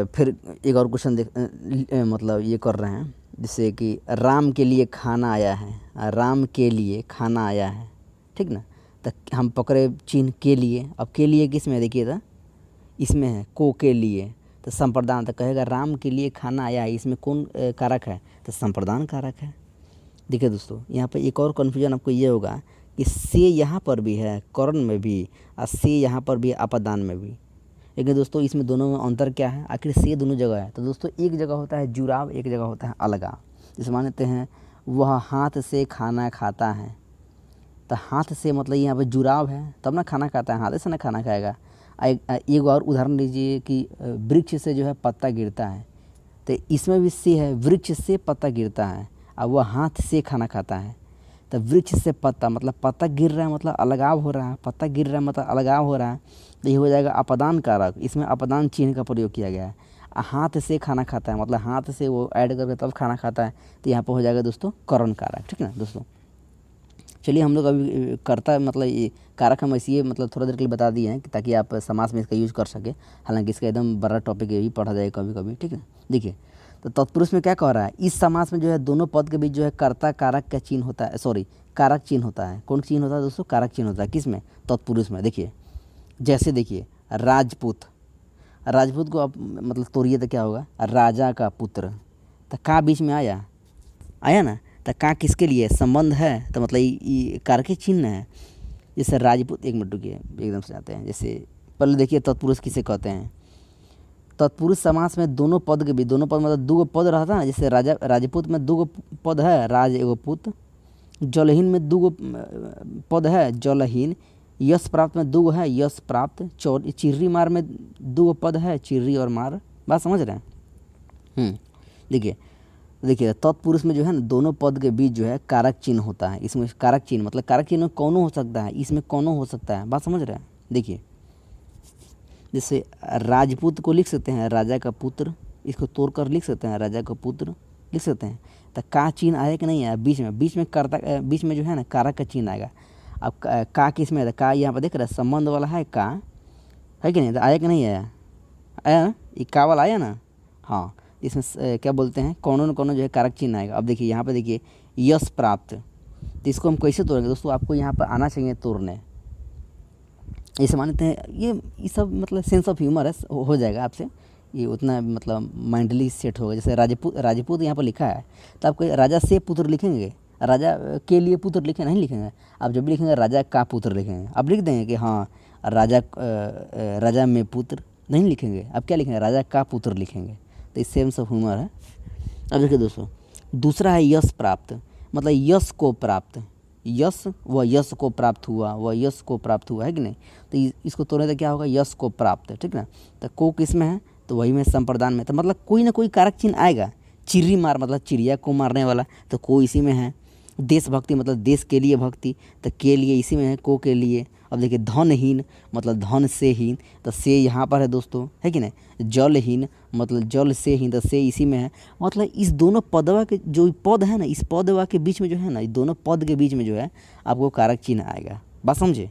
S1: फिर एक और क्वेश्चन मतलब ये कर रहे हैं, जैसे कि राम के लिए खाना आया है, राम के लिए खाना आया है, ठीक ना। तो हम पकड़े चिन्ह के लिए, अब के लिए किस में, देखिए तो इसमें है को के लिए, तो संप्रदान, तो कहेगा राम के लिए खाना आया है, इसमें कौन कारक है, तो संप्रदान कारक है। देखिए दोस्तों यहाँ पर एक और कन्फ्यूजन आपको ये होगा कि से यहाँ पर भी है करण में भी, और से यहाँ पर भी अपदान में भी, लेकिन दोस्तों इसमें दोनों में अंतर क्या है, आखिर से दोनों जगह है। तो दोस्तों एक जगह होता है जुड़ाव, एक जगह होता है अलगाव। जैसे मान लेते हैं वह हाथ से खाना खाता है, तो हाथ से मतलब यहाँ पर जुड़ाव है, तब ना खाना खाता है, हाथ से ना खाना खाएगा। एक और उदाहरण लीजिए कि वृक्ष से जो है पत्ता गिरता है, तो इसमें भी से है, वृक्ष से पत्ता गिरता है, और वह हाथ से खाना खाता है। तो वृक्ष से पत्ता मतलब पत्ता गिर रहा है, मतलब अलगाव हो रहा है, पत्ता गिर रहा है मतलब अलगाव हो रहा है, तो ये हो जाएगा अपदान कारक। इसमें अपदान चिन्ह का प्रयोग किया गया है। हाथ से खाना खाता है मतलब हाथ से वो ऐड करके तब खाना खाता है, तो यहाँ पर हो जाएगा दोस्तों करण कारक, ठीक ना दोस्तों। चलिए हम लोग अभी कर्ता मतलब ये कारक हम इसलिए मतलब थोड़ा देर के लिए बता दिए हैं ताकि आप समास में इसका यूज़ कर सके, हालांकि इसका एकदम बड़ा टॉपिक ये भी पढ़ा जाएगा कभी कभी, ठीक है। देखिए तो तत्पुरुष में क्या कह रहा है, इस समास में जो है दोनों पद के बीच जो है कर्ता कारक का चिन्ह होता है, सॉरी कारक चिन्ह होता है। कौन चिन्ह होता है दोस्तों, कारक चिन्ह होता है, किस में, तत्पुरुष में। देखिए जैसे देखिए राजपूत, राजपूत को आप मतलब तोड़िए तो क्या होगा, राजा का पुत्र। तो का बीच में आया, आया ना। तो का किसके लिए संबंध है, तो मतलब ये कारके चिन्ह है। जैसे राजपूत, एक मिनट रुकिए एकदम से आते हैं। जैसे पहले देखिए तत्पुरुष किसे कहते हैं। तत्पुरुष समास में दोनों पद के बीच, दोनों पद मतलब दो पद रहता है ना। जैसे राजा राजपूत में दो पद है, राज एगो पुत। जलहीन में दो पद है, जलहीन। यश प्राप्त में दो है, यश प्राप्त। चिर्री मार में दो पद है, चिर्री और मार। बात समझ रहे हैं। देखिए देखिए तत्पुरुष में जो है ना दोनों पद के बीच जो है कारक चिन्ह होता है। इसमें कारक चिन्ह मतलब कारक चिन्ह कौनो हो सकता है, इसमें कौनो हो सकता है। बात समझ रहे हैं। देखिए जैसे राजपूत को लिख सकते हैं राजा का पुत्र, इसको तोड़कर लिख सकते हैं राजा का पुत्र लिख सकते हैं। तो का चिन्ह आया कि नहीं आया, बीच में कर्ता, बीच में जो है ना कारक का चिन्ह आएगा। अब का किस में, का यहाँ पर देख रहे हैं संबंध वाला है का, है कि नहीं। तो आया कि नहीं आया, आया ना, ये का वाला आया ना। हाँ, इसमें क्या बोलते हैं कौनो न कौनो जो है कारक चिन्ह आएगा। अब देखिए यहाँ पे देखिए यश प्राप्त, तो इसको हम कैसे तोड़ेंगे दोस्तों, आपको यहाँ पर आना चाहिए तोड़ने। ऐसे मानते हैं ये सब मतलब सेंस ऑफ ह्यूमर है, हो जाएगा आपसे ये उतना मतलब माइंडली सेट होगा। जैसे राजपूत यहाँ पर लिखा है तो आपको राजा से पुत्र लिखेंगे, राजा के लिए पुत्र लिखे नहीं लिखेंगे। आप जब भी लिखेंगे राजा का पुत्र लिखेंगे। आप लिख देंगे कि हाँ राजा में पुत्र नहीं लिखेंगे, आप क्या लिखेंगे राजा का पुत्र लिखेंगे। तो इस सेंस ऑफ ह्यूमर है। अब देखिए दोस्तों दूसरा है यश प्राप्त, मतलब यश को प्राप्त, यश व यश को प्राप्त हुआ, वह यश को प्राप्त हुआ है कि नहीं। तो इसको तोड़ने तो क्या होगा यश को प्राप्त, ठीक ना। तो को किस में है, तो वही में संप्रदान में। तो मतलब कोई ना कोई कारक चिन्ह आएगा। चिर्री मार मतलब चिड़िया को मारने वाला, तो को इसी में है। देशभक्ति मतलब देश के लिए भक्ति, तो के लिए इसी में है, को के लिए। अब देखिए धनहीन मतलब धन से हीन, तो से यहाँ पर है दोस्तों, है कि नहीं। जलहीन मतलब जल से हीन, तो से इसी में है। मतलब इस दोनों पदवा के जो पद है ना, इस पदवा के बीच में जो है ना, इस दोनों पद के बीच में जो है आपको कारक चिन्ह आएगा। बात समझे।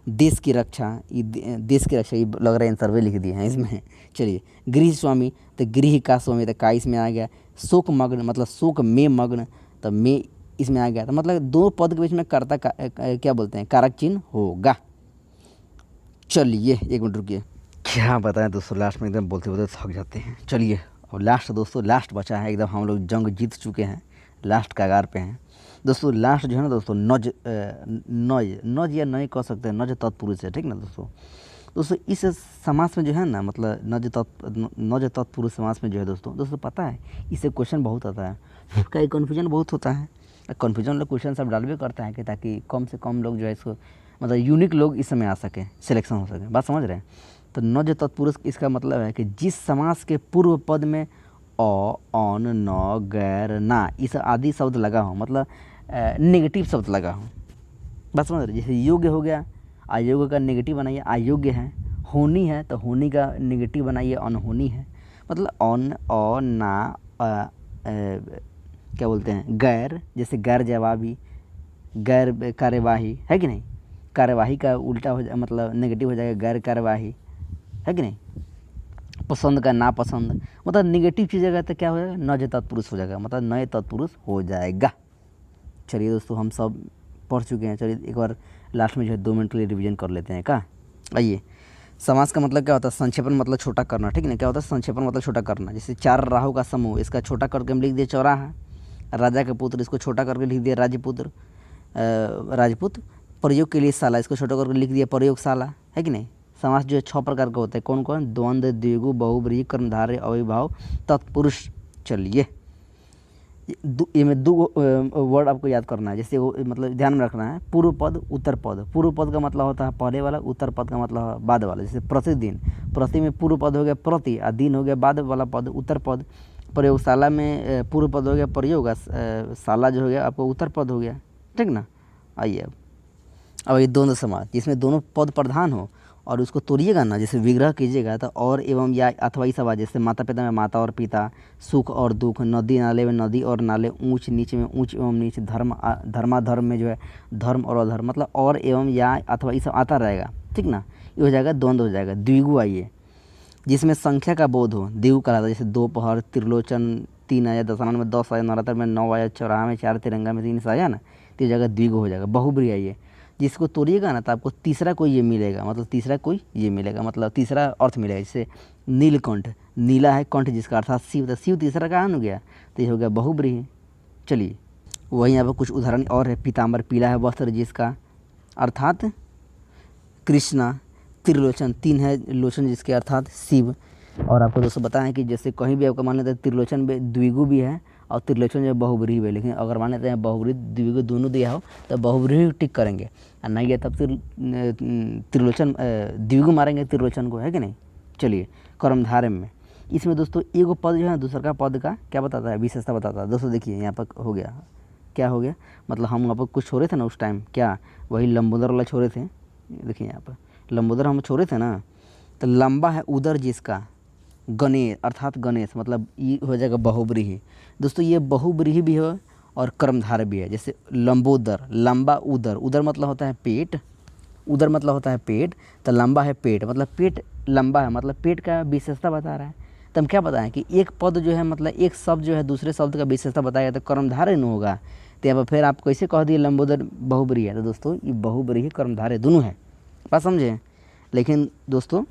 S1: देश की रक्षा, ये देश की रक्षा, ये लग रहा है सर्वे लिख दिए हैं इसमें। चलिए गृह स्वामी, तो गृह का स्वामी, तो का इसमें आ गया। शोक मग्न मतलब शोक में मग्न, तो में इसमें आ गया। तो मतलब दो पद के बीच में कर्ता का क्या बोलते हैं कारक चिन्ह होगा। चलिए एक मिनट रुकिए, क्या बताएं दोस्तों, लास्ट में एकदम बोलते बोलते थक जाते हैं। चलिए अब लास्ट दोस्तों, लास्ट बचा है एकदम, हम लोग जंग जीत चुके हैं, लास्ट कगार पे हैं दोस्तों। लास्ट जो है ना दोस्तों नज नज या नय कह सकते हैं, नज तत्पुरुष है, ठीक ना दोस्तों इस समास में जो है ना मतलब नज तत्पुरुष समास में जो है दोस्तों पता है इससे क्वेश्चन बहुत आता है, कई कन्फ्यूजन बहुत होता है। कन्फ्यूजन लोग क्वेश्चन सब डाल भी करता है कि ताकि कम से कम लोग जो है इसको मतलब यूनिक लोग इस समय आ सकें, सिलेक्शन हो सके। बात समझ रहे हैं। तो नज तत्पुरुष इसका मतलब है कि जिस समास के पूर्व पद में अ, अन, न, गैर, ना इस आदि शब्द लगा हो, मतलब नेगेटिव शब्द लगा हो। बस समझ रहे। जैसे योग्य हो गया, अयोग्य का नेगेटिव बनाइए अयोग्य है। होनी है तो होनी का नेगेटिव बनाइए अनहोनी है। मतलब अन, अ, ना, क्या बोलते हैं गैर, जैसे गैर जवाबी, गैर कार्यवाही, है कि नहीं। कार्यवाही का उल्टा हो जाए मतलब नेगेटिव हो जाएगा गैर कार्यवाही, है कि नहीं। पसंद का नापसंद, मतलब नेगेटिव चीज़ अगर तो क्या हो जाएगा नज तत्पुरुष हो जाएगा, मतलब नए तत्पुरुष हो जाएगा। चलिए दोस्तों हम सब पढ़ चुके हैं। चलिए एक बार लास्ट में जो है 2 मिनट के लिए रिवीजन कर लेते हैं। क्या आइए, समास का मतलब क्या होता है संक्षेपण मतलब छोटा करना, ठीक है। क्या होता है संक्षेपण मतलब छोटा करना। जैसे 4 राहु का समूह, इसका छोटा करके हम लिख दिए चौराहा। राजा का पुत्र, इसको छोटा करके लिख दिया राजपुत्र, राजपूत। प्रयोग के लिए शाला, इसको छोटा करके लिख दिया प्रयोगशाला, है कि नहीं। समास जो है 6 प्रकार का होता है। कौन कौन, द्वंद्व, द्विगु, बहुब्रीहि, कर्मधारय, अविभाव, तत्पुरुष। चलिए ये में 2 वर्ड आपको याद करना है। जैसे वो मतलब ध्यान में रखना है, पूर्व पद उत्तर पद। पूर्व पद का मतलब होता है पहले वाला, उत्तर पद का मतलब है बाद वाला। जैसे प्रतिदिन, प्रति में पूर्व पद हो गया प्रति, और दिन हो गया बाद वाला पद उत्तर पद। प्रयोगशाला में पूर्व पद हो गया प्रयोग, शाला जो हो गया आपको उत्तर पद हो गया, ठीक ना। आइए अब ये दोनों समास जिसमें दोनों पद प्रधान हो और उसको तोड़िएगा ना, जैसे विग्रह कीजिएगा तो और एवं या अथवा इस आवाज, जैसे माता पिता में माता और पिता, सुख और दुख, नदी नाले में नदी और नाले, ऊंच नीच में ऊंच एवं नीच, धर्माधर्म में जो है धर्म और अधर्म, मतलब और एवं या अथवा इस आता रहेगा, ठीक ना। ये हो जाएगा द्वंद्व हो जाएगा। द्विगु आइए जिसमें संख्या का बोध हो, द्विगु कहलाता है। जैसे दोपहर, त्रिलोचन 3 आया, दशहरा में 10 आया, नवरात्र में 9 आया, चौराहा में 4, तिरंगा में 3 आया ना, तो ये जगह द्विगु हो जाएगा। बहुब्री आइए जिसको तोड़िएगा ना तो आपको तीसरा कोई ये मिलेगा, मतलब तीसरा कोई ये मिलेगा, मतलब तीसरा अर्थ मिलेगा। जैसे नीलकंठ, नीला है कंठ जिसका अर्थात शिव, तो शिव तीसरा कहाँ हो गया, तो ये हो गया बहुब्रीहि। चलिए वहीं यहाँ पर कुछ उदाहरण और है। पीताम्बर, पीला है वस्त्र जिसका अर्थात कृष्णा। त्रिलोचन, तीन है लोचन जिसके अर्थात शिव। और आपको दोस्तों बताएं कि जैसे कहीं भी आपका मान लेते हैं त्रिलोचन में द्विगु भी है और त्रिलोचन जो है बहुब्रीहि भी है, लेकिन अगर मान लेते हैं बहुब्रीहि द्विगु दोनों दिया हो तो बहुब्रीहि टिक करेंगे, और नहीं है तब त्रिलोचन द्विगु मारेंगे त्रिलोचन को, है कि नहीं। चलिए कर्मधारय में इसमें दोस्तों एगो पद जो है दूसरा का पद का क्या बताता है, विशेषता बताता है। दोस्तों देखिए यहाँ पर हो गया, क्या हो गया, मतलब हम वहाँ पर कुछ छोड़े थे ना उस टाइम, क्या वही लंबोदर वाला छोड़े थे। देखिए यहाँ पर लंबोदर हम छोड़े थे ना, तो लंबा है उदर जिसका, गणेश अर्थात गणेश, मतलब ये हो जाएगा बहुब्रीहि। दोस्तों ये बहुब्रीहि भी है और कर्मधारय भी है। जैसे लंबोदर, लंबा उदर, उदर मतलब होता है पेट, उदर मतलब होता है पेट, तो लंबा है पेट, मतलब पेट लंबा है, मतलब पेट का विशेषता बता रहा है। तो हम क्या बताएं कि एक पद जो है मतलब एक शब्द जो है दूसरे शब्द का विशेषता बताया तो कर्मधारय न होगा। तो यहाँ पर फिर आप कैसे कह दिए लंबोदर बहुब्रीहि है, तो दोस्तों ये बहुब्रीहि कर्मधारय दोनों है, बात समझे। लेकिन दोस्तों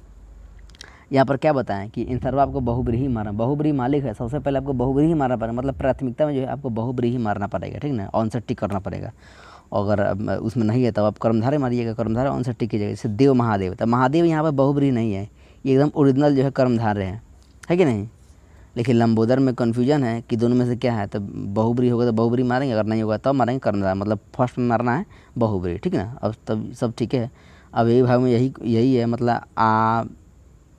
S1: यहाँ पर क्या बताएं कि इन सर्व आपको बहुब्रीहि मारना, बहुब्रीहि मालिक है, सबसे पहले आपको बहुब्रीहि मारना पड़ेगा, मतलब प्राथमिकता में जो है आपको बहुब्रीहि मारना पड़ेगा, ठीक ना, ऑन से टिक करना पड़ेगा। अगर उसमें नहीं है तब आप कर्मधारय मारिएगा, कर्मधारय ऑन से टिक कीजिएगा। जैसे देव महादेव, तो महादेव यहाँ पर बहुब्रीहि नहीं है, ये एकदम ओरिजिनल जो है कर्मधारय है कि नहीं। लेकिन लंबोदर में कन्फ्यूजन है कि दोनों में से क्या है, तो बहुब्रीहि होगा तो बहुब्रीहि मारेंगे, अगर नहीं होगा तब मारेंगे कर्मधारय, मतलब फर्स्ट में मारना है बहुब्रीहि, ठीक ना। अब तब सब ठीक है। अब यही भाग में यही है, मतलब आ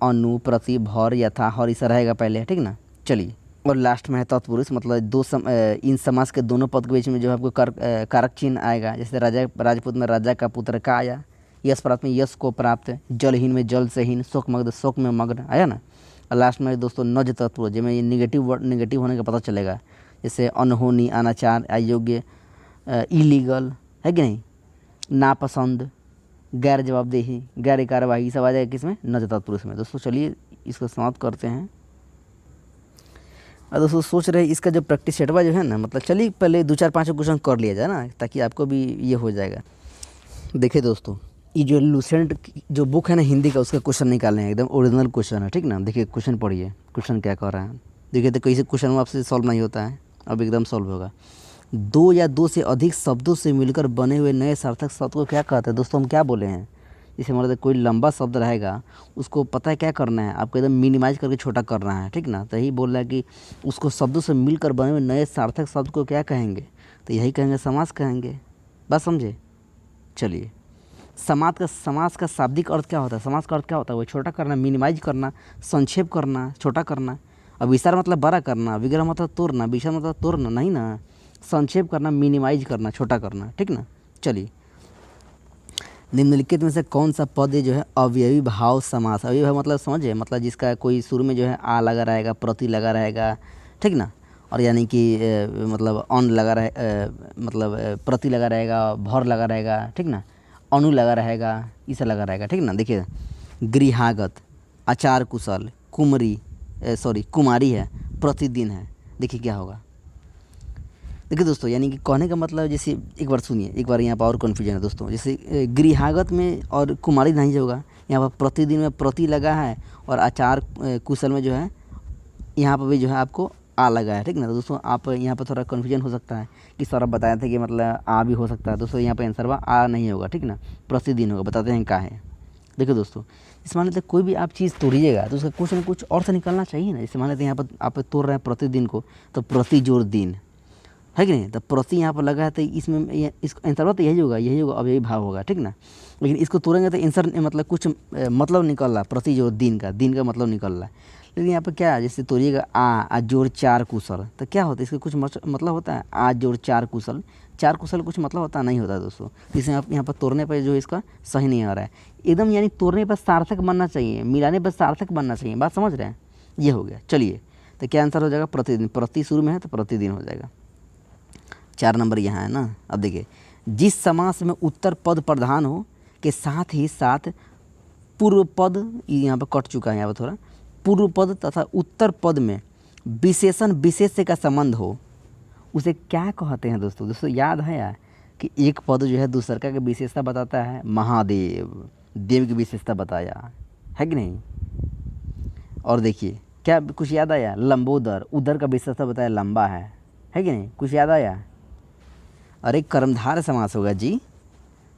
S1: अनु प्रति भर यथा हर ऐसा रहेगा पहले, ठीक ना। चलिए और लास्ट में है तत्पुरुष, मतलब इन समास के दोनों पद के बीच में जो है आपको कारक चिन्ह आएगा। जैसे राजा राजपूत में राजा का पुत्र का आया, यश प्राप्त में यश को प्राप्त, जलहीन में जल से हीन, शोक मग्न शोक में मग्न आया ना। और लास्ट में दोस्तों नज तत्पुरुष, जिसमें ये निगेटिव होने का पता चलेगा। जैसे अनहोनी, अनाचार, अयोग्य, इलीगल, है कि नहीं, नापसंद, गैर जवाबदेही, गैर कार्यवाही, सब आ जाएगा किसमें, नज तत्पुरुष में। दोस्तों चलिए इसको समाप्त करते हैं। और दोस्तों सोच रहे इसका जो प्रैक्टिस सेटवा जो है ना, मतलब चलिए पहले 2-4-5 क्वेश्चन कर लिया जाए ना, ताकि आपको भी ये हो जाएगा। देखिए दोस्तों ये जो लूसेंट जो बुक है ना हिंदी का, उसका क्वेश्चन निकाले हैं, एकदम ओरिजिनल क्वेश्चन है, ठीक ना। देखिए क्वेश्चन पढ़िए, क्वेश्चन क्या कह रहा है। देखिए तो कैसे क्वेश्चन में आपसे सॉल्व नहीं होता है, अब एकदम सॉल्व होगा। दो या दो से अधिक शब्दों से मिलकर बने हुए नए सार्थक शब्द को क्या कहते हैं। दोस्तों हम क्या बोले हैं, जैसे मतलब कोई लंबा शब्द रहेगा उसको पता है क्या करना है, आपको एकदम मिनिमाइज करके छोटा करना है, ठीक ना। तो यही बोल रहा है कि उसको शब्दों से मिलकर बने हुए नए सार्थक शब्द को क्या कहेंगे, तो यही कहेंगे समास कहेंगे, बात समझे। चलिए समास का शाब्दिक अर्थ क्या होता है, समास का अर्थ क्या होता है, वो छोटा करना, मिनिमाइज करना, संक्षेप करना, छोटा करना। अब विस्तार मतलब बड़ा करना, विग्रह मतलब तोड़ना, विषय मतलब तोड़ना नहीं ना, संक्षेप करना, मिनिमाइज करना, छोटा करना, ठीक ना। चलिए निम्नलिखित में से कौन सा पद जो है अवयवी भाव समास, अवयवी भाव मतलब समझे, मतलब जिसका कोई शुरू में जो है आ लगा रहेगा, प्रति लगा रहेगा, ठीक ना। और यानी कि मतलब अन लगा रहे मतलब प्रति लगा रहेगा, भर लगा रहेगा, ठीक ना, अनु लगा रहेगा, इसे लगा रहेगा, ठीक ना। देखिए गृहागत, आचार कुशल, कुमारी है, प्रतिदिन है। देखिए क्या होगा, देखिए दोस्तों यानी कि कहने का मतलब, जैसे एक बार सुनिए, एक बार यहाँ पर और कन्फ्यूजन है दोस्तों। जैसे गृहागत में और कुमारी नहीं होगा, यहाँ पर प्रतिदिन में प्रति लगा है, और आचार कुशल में जो है यहाँ पर भी जो है आपको आ लगा है, ठीक ना। तो दोस्तों आप यहाँ पर थोड़ा कन्फ्यूजन हो सकता है कि सर आप बताए थे कि मतलब आ भी हो सकता है। दोस्तों यहाँ पर आंसर हुआ आ नहीं होगा, ठीक ना, प्रतिदिन होगा। बताते हैं क्या है। देखिए दोस्तों इस मान लेते कोई भी आप चीज़ तोड़िएगा तो उसका कुछ ना कुछ अर्थ निकलना चाहिए ना। जैसे मान लेते यहाँ पर आप तोड़ रहे हैं प्रतिदिन को, तो प्रति जोड़ दिन, है कि नहीं, तो प्रति यहाँ पर लगा है, तो इसमें इसका आंसर तो यही होगा, अब यही भाव होगा, ठीक ना। लेकिन इसको तोड़ेंगे तो आंसर मतलब कुछ मतलब निकल रहा है, प्रति जोड़ दिन का मतलब निकल रहा है। लेकिन यहाँ पर क्या है, जैसे तोड़िएगा आ जोड़ चार कुशल, तो क्या होता है, इसका कुछ मतलब होता है, आ जोड़ चार कुशल कुछ मतलब होता नहीं होता दोस्तों। जिसे आप यहाँ पर तोड़ने पर जो इसका सही नहीं आ रहा है एकदम, यानी तोड़ने पर सार्थक बनना चाहिए, मिलाने पर सार्थक बनना चाहिए, बात समझ रहे हैं। ये हो गया। चलिए तो क्या आंसर हो जाएगा, प्रतिदिन, प्रति शुरू में है तो प्रतिदिन हो जाएगा। 4 नंबर यहाँ है ना। अब देखिए जिस समास में उत्तर पद प्रधान हो के साथ ही साथ पूर्व पद, यहाँ पर कट चुका है, यहाँ पर थोड़ा, पूर्व पद तथा उत्तर पद में विशेषण विशेष्य का संबंध हो, उसे क्या कहते हैं दोस्तों। याद है यार, कि एक पद जो है दूसरा की विशेषता बताता है। महादेव, देव की विशेषता बताया है कि नहीं। और देखिए क्या कुछ याद आया, लंबोदर, उदर का विशेषता बताया लंबा है कि नहीं, कुछ याद आया। अरे कर्मधारय समास होगा जी।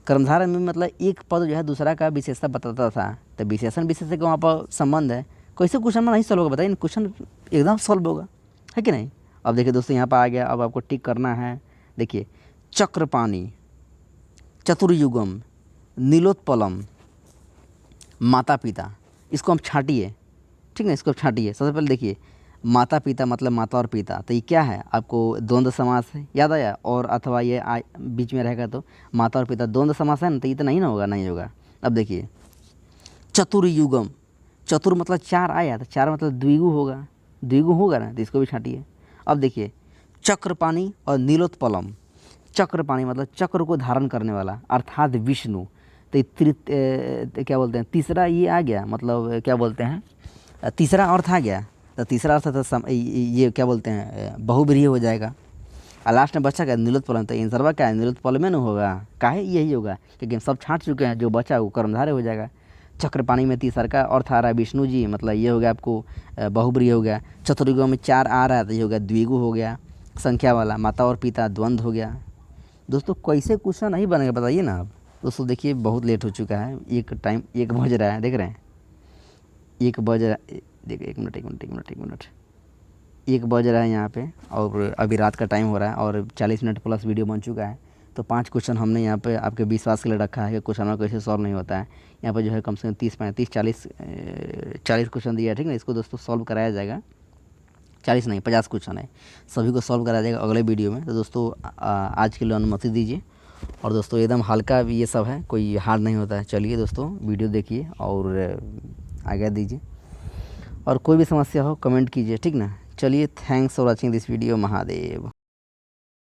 S1: कर्मधारय में मतलब एक पद जो है दूसरा का विशेषता बताता था, तो विशेषण विशेषण का वहाँ पर संबंध है। कैसे क्वेश्चन में नहीं सॉल्व होगा बताइए, क्वेश्चन एकदम सॉल्व होगा है कि नहीं। अब देखिए दोस्तों यहाँ पर आ गया, अब आपको टिक करना है। देखिए चक्रपाणी, चतुर्युगम, नीलोत्पलम, माता पिता, इसको हम छांटिए, ठीक ना, इसको छांटिए। सबसे पहले देखिए माता पिता मतलब माता और पिता, तो ये क्या है आपको द्वंद्व समास है, याद आया। और अथवा ये बीच में रहेगा तो माता और पिता द्वंद्व समास है ना, तो ये तो नहीं ना होगा, नहीं होगा। अब देखिए चतुर्युगम, चतुर मतलब चार आया, तो चार मतलब द्विगु होगा, द्विगु होगा ना, तो इसको भी छांटिए। अब देखिए चक्रपाणी और नीलोत्पलम, चक्रपाणी मतलब चक्र को धारण करने वाला अर्थात विष्णु, तो क्या बोलते हैं तीसरा ये आ गया, मतलब क्या बोलते हैं तीसरा अर्थ आ गया। तो तीसरा अर्थ तो ये क्या बोलते हैं बहुब्रीहि हो जाएगा। और लास्ट में बचा क्या नीलोत्पलम, तो आंसरवा क्या है नीलोत्पलम में न होगा, काहे यही होगा क्योंकि हम सब छांट चुके हैं, जो बचा वो कर्मधारय हो जाएगा। चक्रपाणी में तीसरा का अर्थ आ रहा है विष्णु जी, मतलब ये हो गया आपको बहुब्रीहि हो गया। चतुर्युग में चार आ रहा है तो ये हो गया द्विगु हो गया संख्या वाला। माता और पिता द्वंद्व हो गया। दोस्तों कैसे क्वेश्चन नहीं बनेगा बताइए ना आप। दोस्तों देखिए बहुत लेट हो चुका है, एक बज रहा है, देख रहे हैं एक बज रहा है, देखिए एक मिनट एक बज रहा है यहाँ पे, और अभी रात का टाइम हो रहा है और 40 मिनट प्लस वीडियो बन चुका है। तो 5 क्वेश्चन हमने यहाँ पे आपके विश्वास के लिए रखा है कि क्वेश्चन कैसे सॉल्व नहीं होता है। यहाँ पे जो है कम से कम 30-35-40 क्वेश्चन दिया है, ठीक ना। इसको दोस्तों सॉल्व कराया जाएगा, 40 नहीं 50 क्वेश्चन है, सभी को सॉल्व कराया जाएगा अगले वीडियो में। तो दोस्तों आज के लिए अनुमति दीजिए। और दोस्तों एकदम हल्का भी ये सब है, कोई हार्ड नहीं होता है। चलिए दोस्तों वीडियो देखिए और आज्ञा दीजिए, और कोई भी समस्या हो कमेंट कीजिए, ठीक ना। चलिए thanks for watching this video. Mahadev.